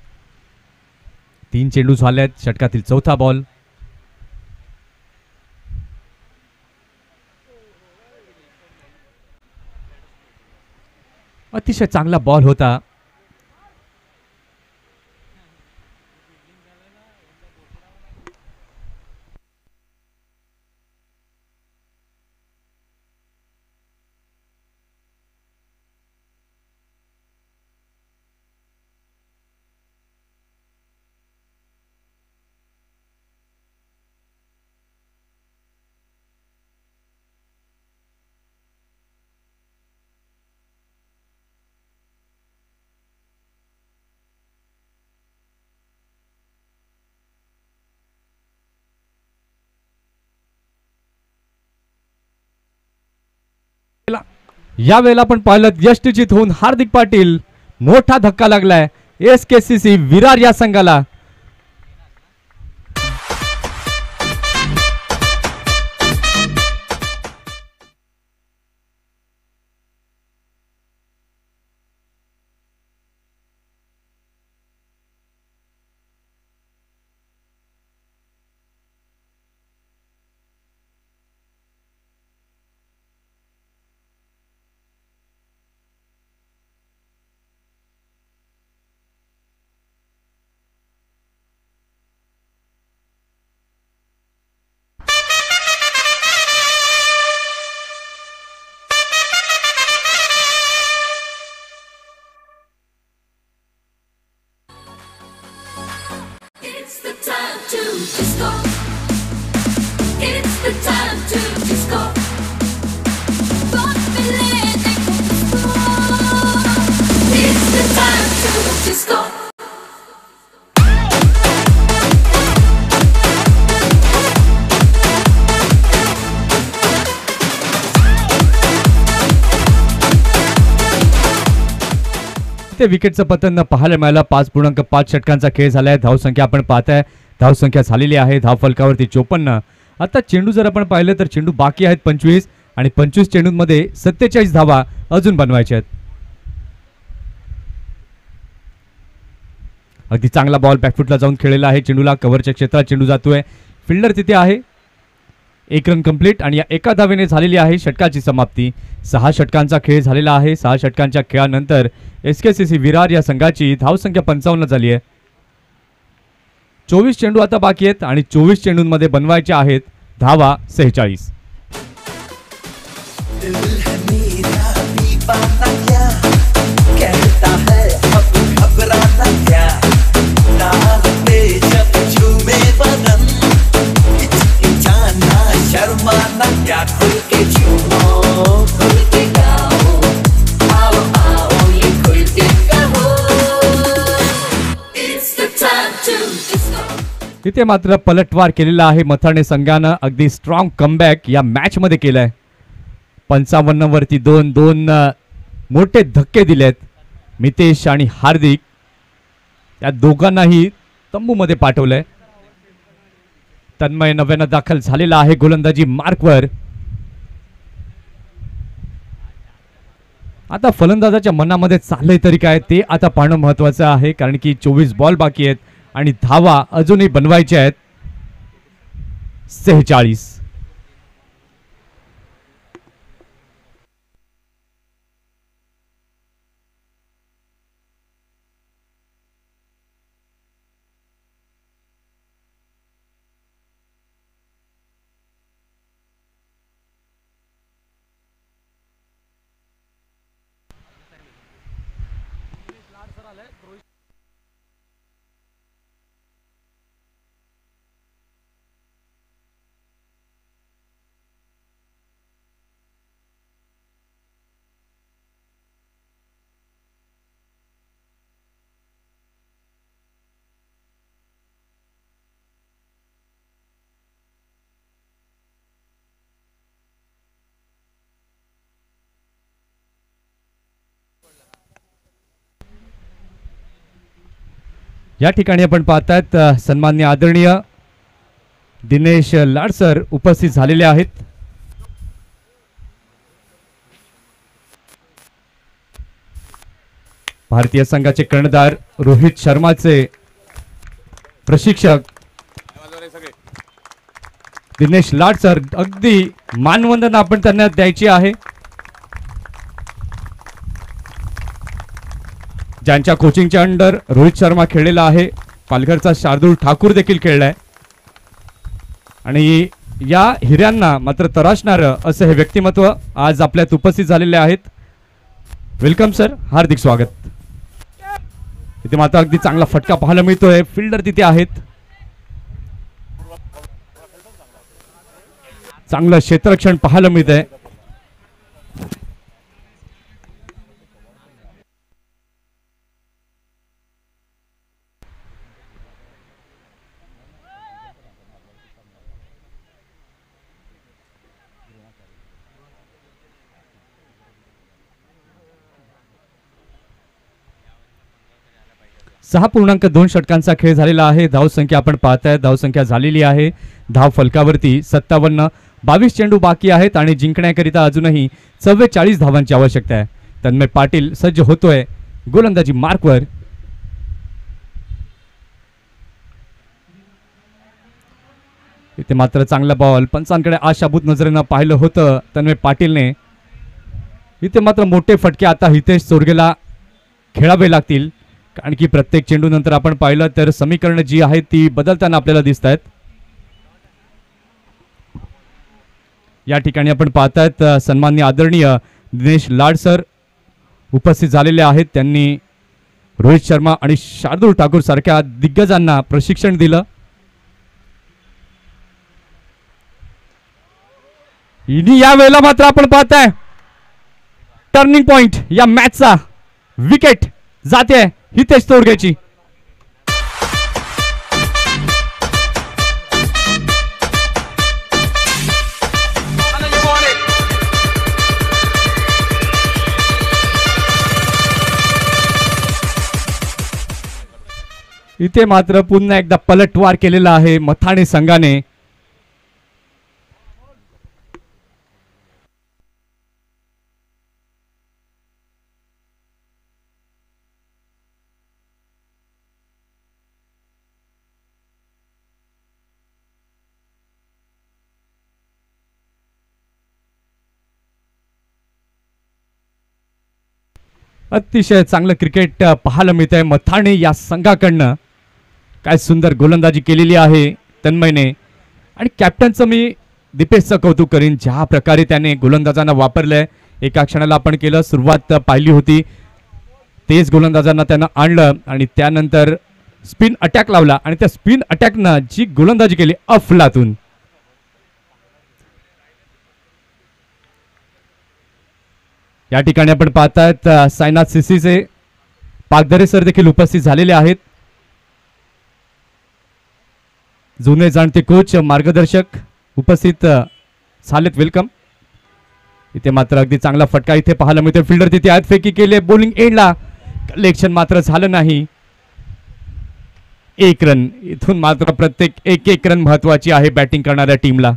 3 चेंडू झाले आहेत, षटकातील चौथा बॉल. अतिशय चांगला बॉल होता. या वेळेला आपण पाहिलं यष्टीचित होऊन हार्दिक पाटील, मोठा धक्का लागलाय SKCC विरार या संघाला. It's the time to disco. It's the time to disco. Don't believe they can disco. It's the time to disco. विकेटचं पतन पाहायला मिळालं. 5.5 षटकांचा खेळ झालाय. धावसंख्या आपण पाहताय, धावसंख्या झालेली आहे धावफलकावरती 54. आता चेंडू जर आपण पाहिलं तर चेंडू बाकी आहेत 25 आणि 25 चेंडूंमध्ये 47 धावा अजून बनवायच्या आहेत. अगदी चांगला बॉल बॅकफुटला जाऊन खेळलेला आहे. चेंडूला कव्हरच्या क्षेत्रात चेंडू जातोय, फिल्डर तिथे आहे. 1 रन कंप्लीट आणि या एका धावेने झालेली आहे षटकाची समाप्ती. 6 षटकांचा खेळ झालेला आहे. 6 षटकांच्या खेळानंतर SKCC विरार या संघाची धावसंख्या 55 झाली आहे. 24 चेंडू आता बाकी आहेत आणि 24 चेंडूंमध्ये बनवायचे आहेत धावा 46. तिथे मात्र पलटवार केलेला आहे मथाणे संघानं. अगदी स्ट्रॉंग कमबॅक या मॅच मध्ये केलाय. 55 वरती 2 मोठे धक्के दिलेत मितेश आणि हार्दिक, या दोघांनाही तंबूमध्ये पाठवलंय. तन्मय नव्यानं दाखल झालेला आहे गोलंदाजी मार्कवर. आता फलंदाजाच्या मनामध्ये चाललंय तरी काय ते आता पाहणं महत्वाचं आहे, कारण की 24 बॉल बाकी आहेत आणि धावा अजूनही बनवायच्या आहेत 46. या ठिकाणी आपण पाहतात सन्माननीय आदरणीय दिनेश लाड सर उपस्थित झालेले आहेत. भारतीय संघाचे कर्णधार रोहित शर्माचे प्रशिक्षक दिनेश लाड सर, अगदी मानवंदना आपण त्यांना द्यायची आहे. ज्यांच्या कोचिंगच्या अंडर रोहित शर्मा खेळलेला आहे, पालघरचा शार्दूल ठाकूर देखील खेळलाय आणि या हिऱ्यांना मात्र तराशणारं असं हे व्यक्तिमत्व आज आपल्यात उपस्थित झालेले आहेत. वेलकम सर, हार्दिक स्वागत. इथे मात्र अगदी चांगला फटका पाहायला मिळतोय, फिल्डर तिथे आहेत. चांगलं क्षेत्ररक्षण पाहायला मिळतंय. सहा 6.2 षटकांचा खेळ झालेला आहे. धावसंख्या आपण पाहताय, धावसंख्या झालेली आहे धाव फलकावरती 57. 22 चेंडू बाकी आहेत आणि जिंकण्याकरिता अजूनही 44 धावांची आवश्यकता आहे. तन्मय पाटील सज्ज होतोय गोलंदाजी मार्कवर. इथे मात्र चांगला बॉल पंचांकडे आशाभूत नजरेनं पाहिलं होतं तन्मय पाटीलने. इथे मात्र मोठे फटके आता हितेश चोरगेला खेळावे लागतील, कारण की प्रत्येक चेंडू नंतर आपण पाहिलं तर समीकरण जी आहेत ती बदलताना आपल्याला दिसत आहेत. या ठिकाणी आपण पाहतायत सन्माननीय आदरणीय दिनेश लाड सर उपस्थित झालेले आहेत. त्यांनी रोहित शर्मा आणि शार्दूल ठाकूर सारख्या दिग्गजांना प्रशिक्षण दिलं. या वेळेला मात्र आपण पाहताय टर्निंग पॉइंट या मॅचचा. विकेट जाते हितेश तोडगेची. इथे मात्र पुन्हा एकदा पलटवार केलेला आहे मथाणे संघाने. अतिशय चांगलं क्रिकेट पाहायला मिळतंय मथाणे या संघाकडनं. काय सुंदर गोलंदाजी केलेली आहे तन्मयने. आणि कॅप्टनचं मी दीपेशचं कौतुक करीन, ज्या प्रकारे त्याने गोलंदाजांना वापरलंय. एका क्षणाला आपण केलं, सुरुवात पाहिली होती तेच गोलंदाजांना त्यानं आणलं आणि त्यानंतर स्पिन अटॅक लावला आणि त्या स्पिन अटॅकनं जी गोलंदाजी केली अफलातून. या ठिकाणी आपण पाहतायत साईनाथ सिसीचे पागदरे सर देखील उपस्थित झालेले आहेत. जुने जाणते कोच मार्गदर्शक उपस्थित झालेत. वेलकम. इथे मात्र अगदी चांगला फटका इथे पाहायला मिळतो. फिल्डर तिथे आहेत, फेकी केले बॉलिंग एंडला, कलेक्शन मात्र झालं नाही. 1 रन. इथून मात्र प्रत्येक एक रन महत्वाची आहे बॅटिंग करणाऱ्या टीमला.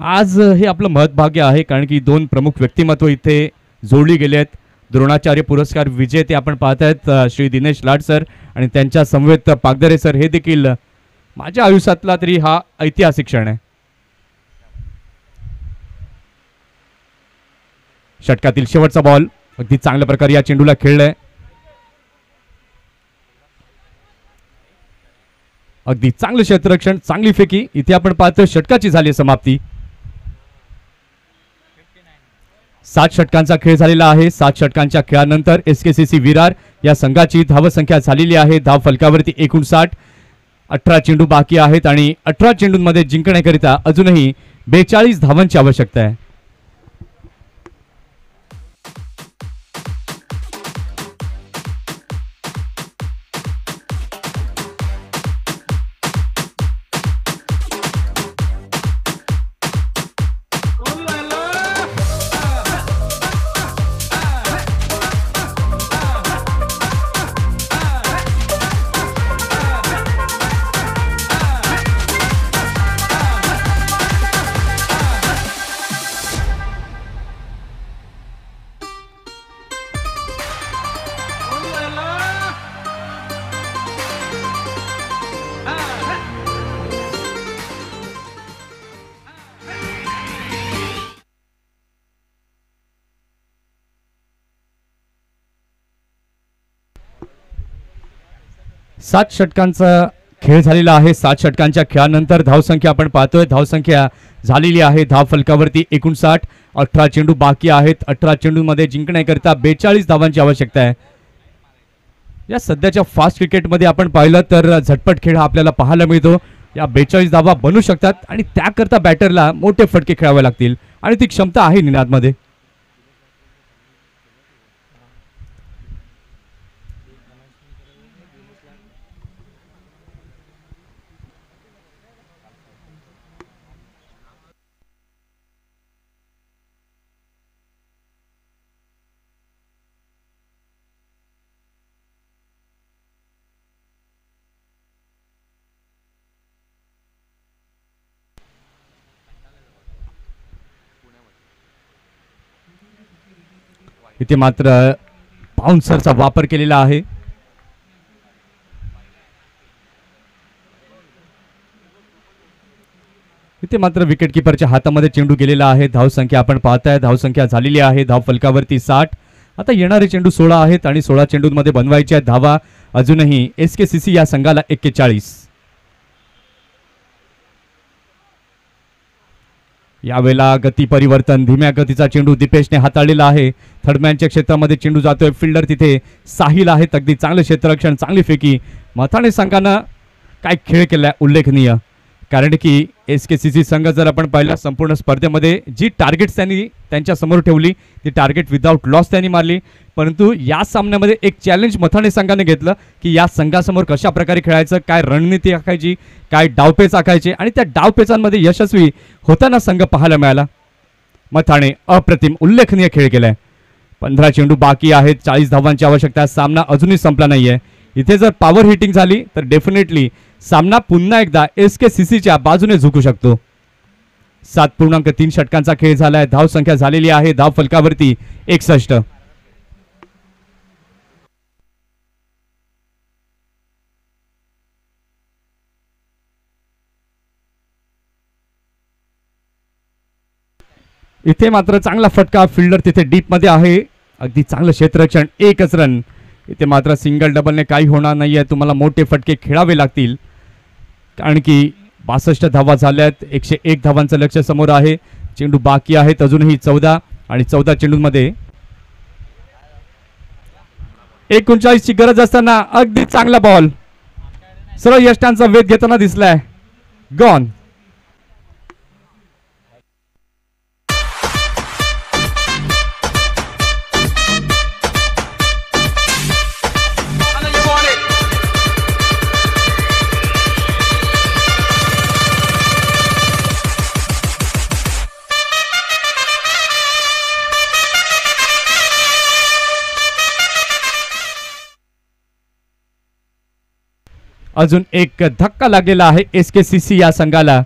आज हे आपलं महत्भाग्य आहे, कारण की दोन प्रमुख व्यक्तिमत्व इथे जोडली गेले आहेत. द्रोणाचार्य पुरस्कार विजेते आपण पाहत आहेत श्री दिनेश लाड सर आणि त्यांच्या समवेत पागदरे सर. हे देखील माझ्या आयुष्यातला तरी हा ऐतिहासिक क्षण आहे. षटकातील शेवटचा बॉल अगदी चांगल्या प्रकारे या चेंडूला खेळलाय. अगदी चांगलं क्षेत्ररक्षण, चांगली फेकी. इथे आपण पाहतो षटकाची झाली समाप्ती. 7 षटकांचा खेळ झालेला आहे. 7 षटकांच्या खेळानंतर SKCC विरार या संघाची धावसंख्या झालेली आहे धाव फलकावरती 59. 18 चेंडू बाकी आहेत आणि 18 चेंडूंमध्ये जिंकण्याकरिता अजूनही 42 धावांची आवश्यकता आहे. सात षटकांचा खेळ झालेला आहे. 7 षटकांच्या खेळानंतर धावसंख्या आपण पाहतोय. धावसंख्या झालेली आहे धाव फलकावरती 59. 18 चेंडू बाकी आहेत. 18 चेंडूमध्ये जिंकण्याकरिता 42 धावांची आवश्यकता आहे. या सध्याच्या फास्ट क्रिकेटमध्ये आपण पाहिलं तर झटपट खेळ हा आपल्याला पाहायला मिळतो. या 42 धावा बनू शकतात आणि त्याकरता बॅटरला मोठे फटके खेळावे लागतील आणि ती क्षमता आहे निनादमध्ये. इथे मात्र बाउन्सरचा वापर केलेला आहे. इथे मात्र विकेट किपरच्या हातामध्ये चेंडू गेलेला आहे. धावसंख्या आपण पाहताय. धावसंख्या झालेली आहे धाव फलकावरती 60. आता येणारे चेंडू 16 आहेत आणि 16 चेंडूंमध्ये बनवायच्या आहेत धावा. अजूनही SKCC या संघाला 41. यावेळेला गती परिवर्तन. धीम्या गतीचा चेंडू दीपेशने हाताळलेला आहे. थर्डमॅनच्या क्षेत्रामध्ये चेंडू जातोय. फिल्डर तिथे साहिल आहेत. अगदी चांगले क्षेत्ररक्षण, चांगली फेकी. मथाणे संघानं काय खेळ केलाय उल्लेखनीय. कारण की SKCC संघ जर आपण पाहिलं संपूर्ण स्पर्धेमध्ये जी टार्गेट्स त्यांनी त्यांच्या समोर ठेवली ती टार्गेट विदाऊट लॉस त्यांनी मारली. परंतु या सामन्यामध्ये एक चॅलेंज मथाणे संघाने घेतलं की या संघासमोर कशा प्रकारे खेळायचं, काय रणनीती आखायची, काय डावपेच आखायचे आणि त्या डावपेचांमध्ये यशस्वी होताना संघ पाहायला मिळाला. मथाणे अप्रतिम उल्लेखनीय खेळ केलाय. 15 चेंडू बाकी आहेत. 40 धावांची आवश्यकता. सामना अजूनही संपला नाहीये. इथे जर पॉवर हिटिंग झाली तर डेफिनेटली सामना पुन्हा एकदा SKCCच्या बाजूने झुकू शकतो. 7.3 षटकांचा खेळ झालाय. धाव संख्या झालेली आहे धाव फलकावरती 61. इथे मात्र चांगला फटका. फिल्डर तिथे डीप मध्ये आहे. अगदी चांगलं क्षेत्ररक्षण. 1च रन. इथे मात्र सिंगल डबलने काही होणार नाहीये. तुम्हाला मोठे फटके खेळावे लागतील कारण की 62 धावा झाल्यात. 101 धावांचं लक्ष समोर आहे. चेंडू बाकी आहेत अजूनही 14 आणि 14 चेंडूंमध्ये 39 ची गरज असताना अगदी चांगला बॉल. सरळ यष्टांचा वेध घेताना दिसलाय. गॉन. अजून एक धक्का लागलेला आहे SKCC या संघाला.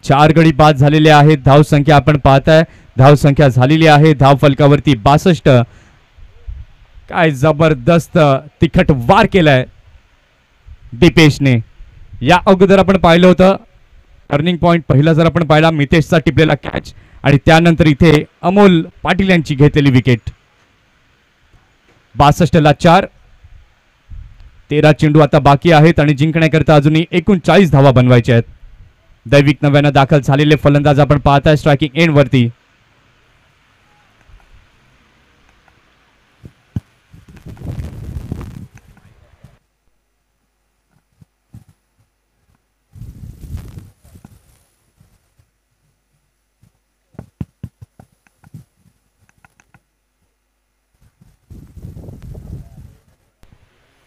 4 गडी बाद झालेले आहेत. धाव संख्या आपण पाहताय, धाव संख्या झालेली आहे धाव फलकावरती 62. काय जबरदस्त तिखट वार केलाय दीपेशने. या अगोदर आपण पाहिलं होतं टर्निंग पॉइंट पहिला जर आपण पाहिला मितेशचा टिपलेला कॅच आणि त्यानंतर इथे अमोल पाटील यांची घेतलेली विकेट. 62ला 4. 13 चेंडू आता बाकी आहेत आणि जिंकण्याकरता अजूनही 39 धावा बनवायच्या आहेत. दैविक नव्यानं दाखल झालेले फलंदाज आपण पाहताय स्ट्रायकिंग एंड वरती.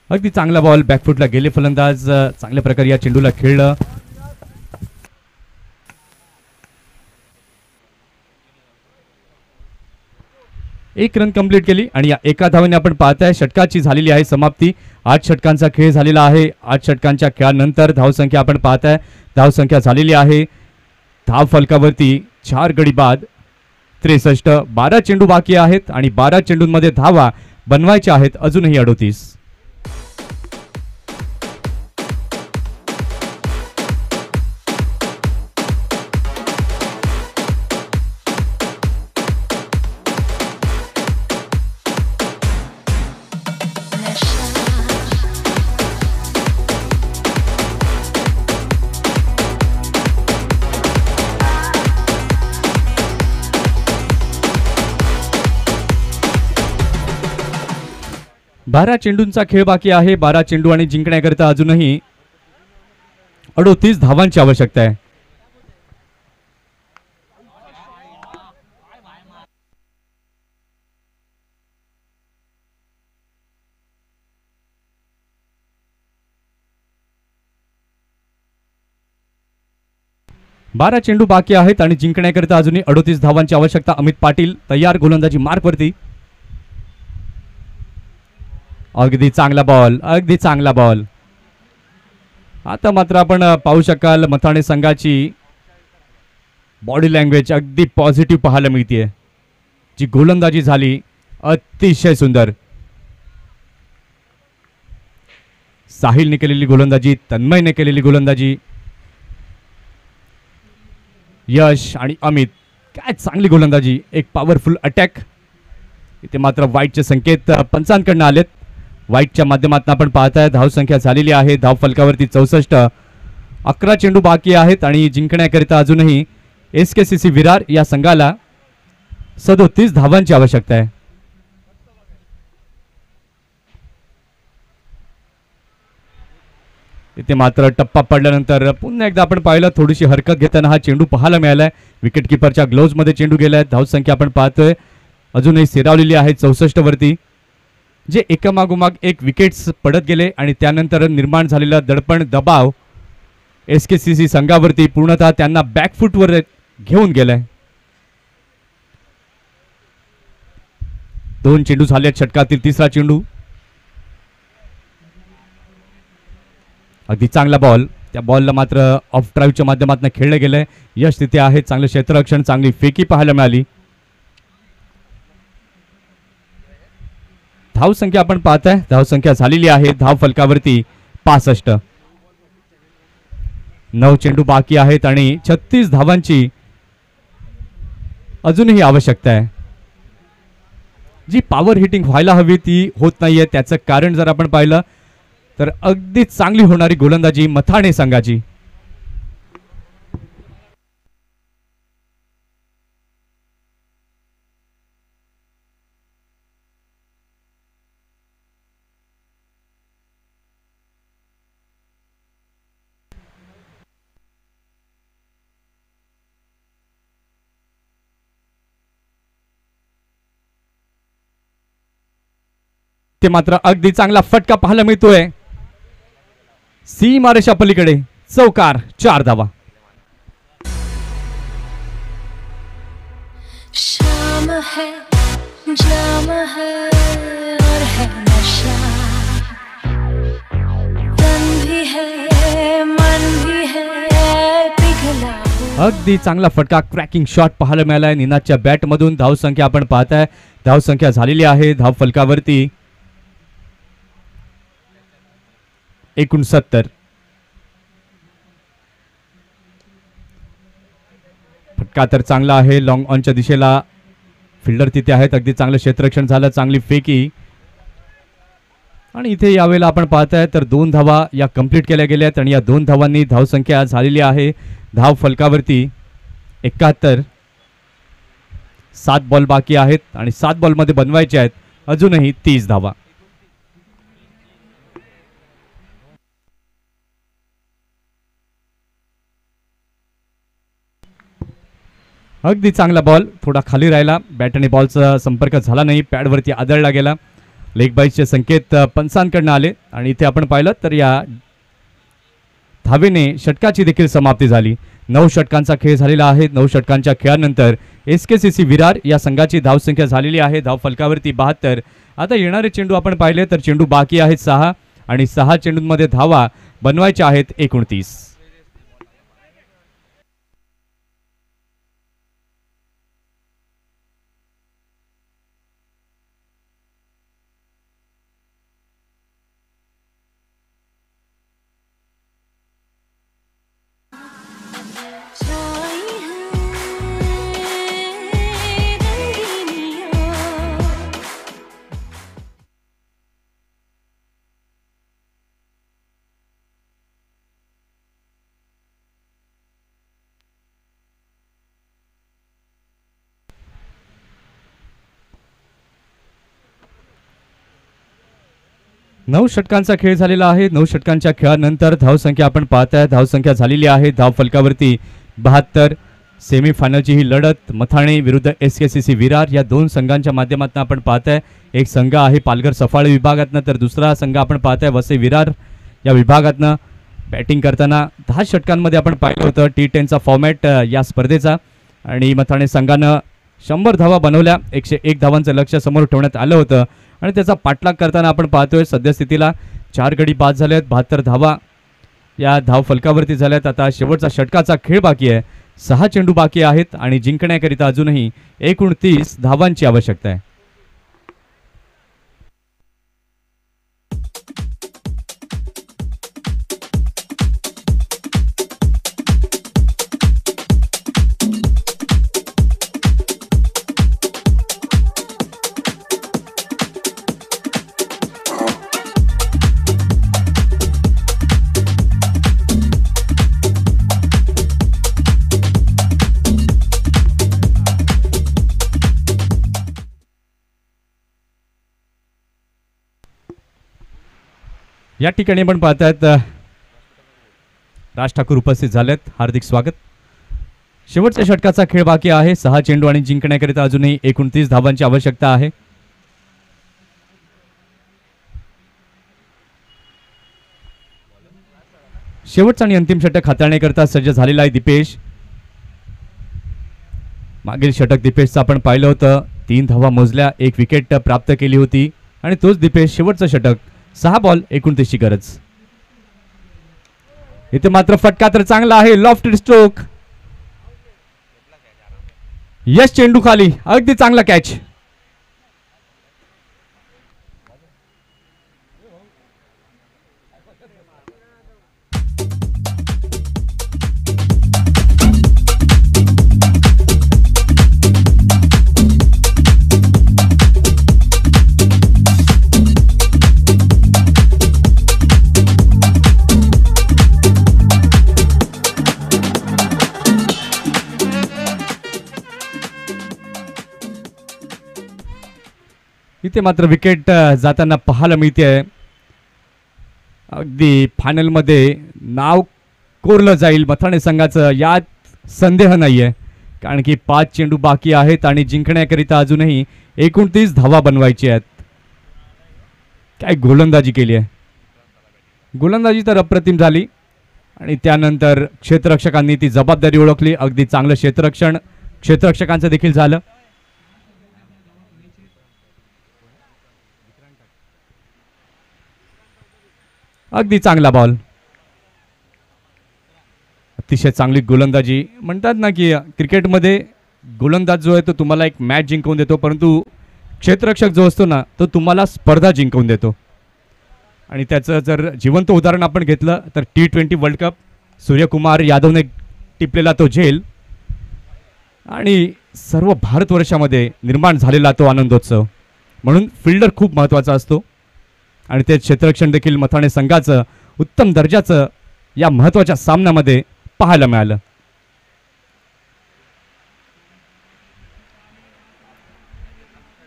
अगदी चांगला बॉल बॅकफुटला गेले फलंदाज चांगल्या प्रकारे या चेंडूला खेळलं. एक रन कंप्लीट केली आणि या एका धावेने आपण पाहताय षटकाची झालेली आहे समाप्ती. 8 षटकांचा खेळ झालेला आहे. 8 षटकांच्या खेळानंतर धावसंख्या आपण पाहताय धावसंख्या झालेली आहे धाव फलकावरती 4 गडी बाद 63. 12 चेंडू बाकी आहेत आणि 12 चेंडूंमध्ये धावा बनवायच्या आहेत अजूनही 38. बारा चेंडूंचा खेळ बाकी आहे. 12 चेंडू आणि जिंकण्याकरता अजूनही 38 धावांची आवश्यकता आहे. बारा चेंडू बाकी आहेत आणि जिंकण्याकरता अजूनही 38 धावांची आवश्यकता. अमित पाटील तयार गोलंदाजी मार्कवरती. अगदी चांगला बॉल, अगदी चांगला बॉल. आता मात्र आपण पाहू शकाल मथाणे संघाची बॉडी लँग्वेज अगदी पॉझिटिव्ह पाहायला मिळते. जी गोलंदाजी झाली अतिशय सुंदर. साहिलने केलेली गोलंदाजी, तन्मयने केलेली गोलंदाजी, यश आणि अमित काय चांगली गोलंदाजी. एक पॉवरफुल अटॅक. इथे मात्र वाईटचे संकेत पंचांकडनं आलेत. वाईटच्या माध्यमातून आपण पाहताय धावसंख्या झालेली आहे धाव फलकावरती 64. 11 चेंडू बाकी आहेत आणि जिंकण्याकरिता अजूनही SKCC विरार या संघाला 37 धावांची आवश्यकता आहे. इथे मात्र टप्पा पडल्यानंतर पुन्हा एकदा आपण पाहिलं थोडीशी हरकत घेताना हा चेंडू पाहायला मिळालाय. विकेट किपरच्या ग्लोव्ज मध्ये चेंडू गेलाय. धावसंख्या आपण पाहतोय अजूनही स्थिरावलेली आहे 64 वरती. जे एकामागोमाग एक विकेट्स पडत गेले आणि त्यानंतर निर्माण झालेला दडपण दबाव SKCC संघावरती पूर्णतः त्यांना बॅकफुटवर घेऊन गेलाय. 2 चेंडू झाले षटकातील तिसरा चेंडू. अगदी चांगला बॉल. त्या बॉलला मात्र ऑफ ड्राईव्हच्या माध्यमातून खेळलं गेलंय. यश तिथे आहे. चांगलं क्षेत्ररक्षण, चांगली फेकी पाहायला मिळाली. धावसंख्या आपण पाहताय धावसंख्या झालेली आहे धाव फलकावरती 65. 9 चेंडू बाकी आहेत आणि 36 धावांची अजूनही आवश्यकता आहे. जी पॉवर हिटिंग व्हायला हवी ती होत नाहीये. त्याचं कारण जर आपण पाहिलं तर अगदी चांगली होणारी गोलंदाजी मथाणे संघाची. ते मात्र अगदी चांगला फटका पाहायला मिळतोय. सीमारेषा पलीकडे चौकार 4 धावा. शाम है जाम है और है नशा, तन भी है मन भी है पिघला हुआ. अगदी चांगला फटका क्रॅकिंग शॉट पाहायला मिळालाय निनादच्या बॅटमधून. धावसंख्या आपण पाहताय, धावसंख्या झालेली आहे धाव फलकावरती 69. फटका तर चांगला आहे लॉंग ऑनच्या दिशेला, फिल्डर तिथे आहेत. अगदी चांगलं क्षेत्ररक्षण झालं, चांगली फेकी. आणि इथे यावेळेला आपण पाहताय तर 2 धावा या कंप्लीट केल्या गेल्यात आणि या 2 धावांनी धावसंख्या झालेली आहे धाव फलकावरती 71. 7 बॉल बाकी आहेत आणि 7 बॉलमध्ये बनवायचे आहेत अजूनही 30 धावा. अगदी चांगला बॉल, थोडा खाली राहिला, बॅट आणि बॉलचा संपर्क झाला नाही, पॅडवरती आदळला गेला. लेग बाईसचे संकेत पंचांकडनं आले आणि इथे आपण पाहिलं तर या धावेने षटकाची देखील समाप्ती झाली. 9 षटकांचा खेळ झालेला आहे. 9 षटकांच्या खेळानंतर SKCC विरार या संघाची धावसंख्या झालेली आहे धाव फलकावरती 72. आता येणारे चेंडू आपण पाहिले तर चेंडू बाकी आहेत 6 आणि 6 चेंडूंमध्ये धावा बनवायच्या आहेत 29. नऊ षटकांचा खेळ झालेला आहे. 9 षटकांच्या खेळानंतर धावसंख्या आपण पाहताय, धावसंख्या झालेली आहे धाव फलकावरती 72. सेमीफायनलची ही लढत मथाणे विरुद्ध SKCC विरार या 2 संघांच्या माध्यमातून आपण पाहताय. एक संघ आहे पालघर सफाळे विभागातनं तर दुसरा संघ आपण पाहताय वसई विरार या विभागातनं. बॅटिंग करताना 10 षटकांमध्ये आपण पाहिलं होतं T10चा फॉर्मॅट या स्पर्धेचा आणि मथाणे संघानं 100 धावा बनवल्या. 101 धावांचं लक्ष समोर ठेवण्यात आलं होतं आणि त्याचा पाठलाग करताना आपण पाहतोय सद्यस्थितीला 4 गडी बाद झालेत, 72 धावा या धाव फलकावरती झाल्यात. आता शेवटचा षटकाचा खेळ बाकी आहे, 6 चेंडू बाकी आहेत आणि जिंकण्याकरिता अजूनही 29 धावांची आवश्यकता आहे. या ठिकाणी आपण पाहतायत राज ठाकूर उपस्थित झालेत, हार्दिक स्वागत. शेवटच्या षटकाचा खेळ बाकी आहे, 6 चेंडू आणि जिंकण्याकरिता अजूनही 29 धावांची आवश्यकता आहे. शेवटचा आणि अंतिम षटक हाताळण्याकरिता सज्ज झालेला आहे दिपेश. मागील षटक दिपेशचं आपण पाहिलं होतं, 3 धावा मोजल्या, 1 विकेट प्राप्त केली होती आणि तोच दिपेश शेवटचं षटक 6 बॉल 29ची गरज. इथे मात्र फटका तर चांगला आहे, लॉफ्टेड स्ट्रोक, यश चेंडू खाली, अगदी चांगला कॅच. इथे मात्र विकेट जाताना पाहायला मिळते. अगदी फायनलमध्ये नाव कोरलं जाईल मथाणे संघाचं यात संदेह नाहीये, कारण की 5 चेंडू बाकी आहेत आणि जिंकण्याकरिता अजूनही 29 धावा बनवायची आहेत. काय गोलंदाजी केली आहे, गोलंदाजी तर अप्रतिम झाली आणि त्यानंतर क्षेत्ररक्षकांनी ती जबाबदारी ओळखली. अगदी चांगलं क्षेत्ररक्षण क्षेत्ररक्षकांचं देखील झालं. अगदी चांगला बॉल, अतिशय चांगली गोलंदाजी. म्हणतात ना की क्रिकेटमध्ये गोलंदाज जो आहे तो तुम्हाला एक मॅच जिंकवून देतो, परंतु क्षेत्ररक्षक जो असतो ना तो तुम्हाला स्पर्धा जिंकवून देतो. आणि त्याचं जर जिवंत उदाहरण आपण घेतलं तर T20 वर्ल्ड कप, सूर्यकुमार यादवने टिपलेला तो झेल आणि सर्व भारतवर्षामध्ये निर्माण झालेला तो आनंदोत्सव. म्हणून फिल्डर खूप महत्त्वाचा असतो आणि ते क्षेत्ररक्षण देखील मथाणे संघाचं उत्तम दर्जाचं या महत्त्वाच्या सामन्यामध्ये पाहायला मिळालं.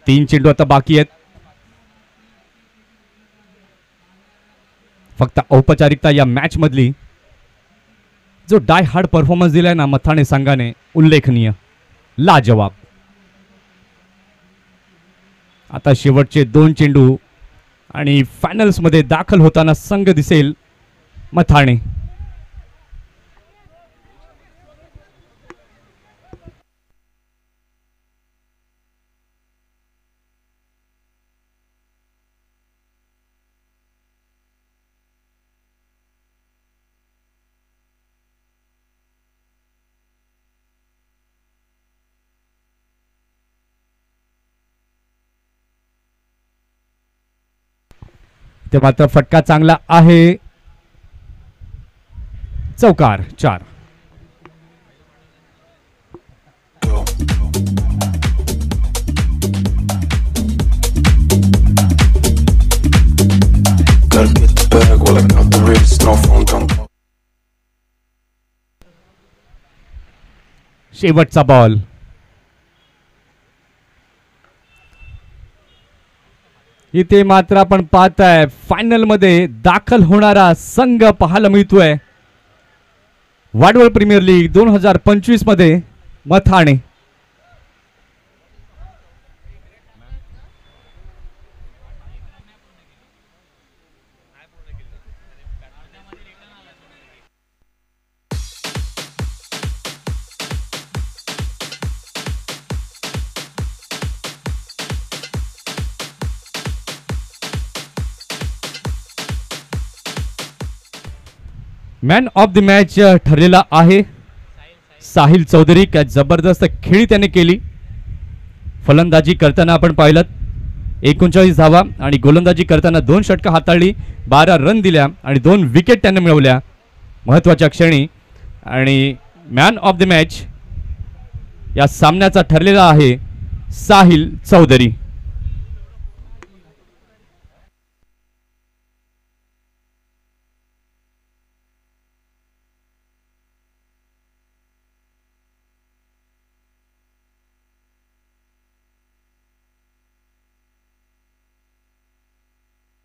तीन चेंडू आता बाकी आहेत. फक्त औपचारिकता या मॅच मधली. जो डाय हार्ड परफॉर्मन्स दिलाय ना मथाणे संघाने, उल्लेखनीय, लाजवाब. आता शेवटचे 2 चेंडू आणि फायनल्स मध्ये दाखल होताना संघ दिसेल मथाणे. ते मात्र फटका चांगला आहे. चौकार 4. शेवटचा बॉल. इथे मात्र आपण पाहताय फायनल मध्ये दाखल होणारा संघ पाहायला मिळतोय. वाडवळ प्रीमियर लीग 2025 मध्ये Mathane. Man of the match ठरलेला आहे साहिल चौधरी. काय जबरदस्त खेळी त्याने केली. फलंदाजी करताना आपण पाहिलं 39 धावा आणि गोलंदाजी करताना 2 षटकं हाताळली, 12 रन दिल्या आणि 2 विकेट त्याने मिळवल्या महत्त्वाच्या क्षणी. आणि मॅन ऑफ द मॅच या सामन्याचा ठरलेला आहे साहिल चौधरी.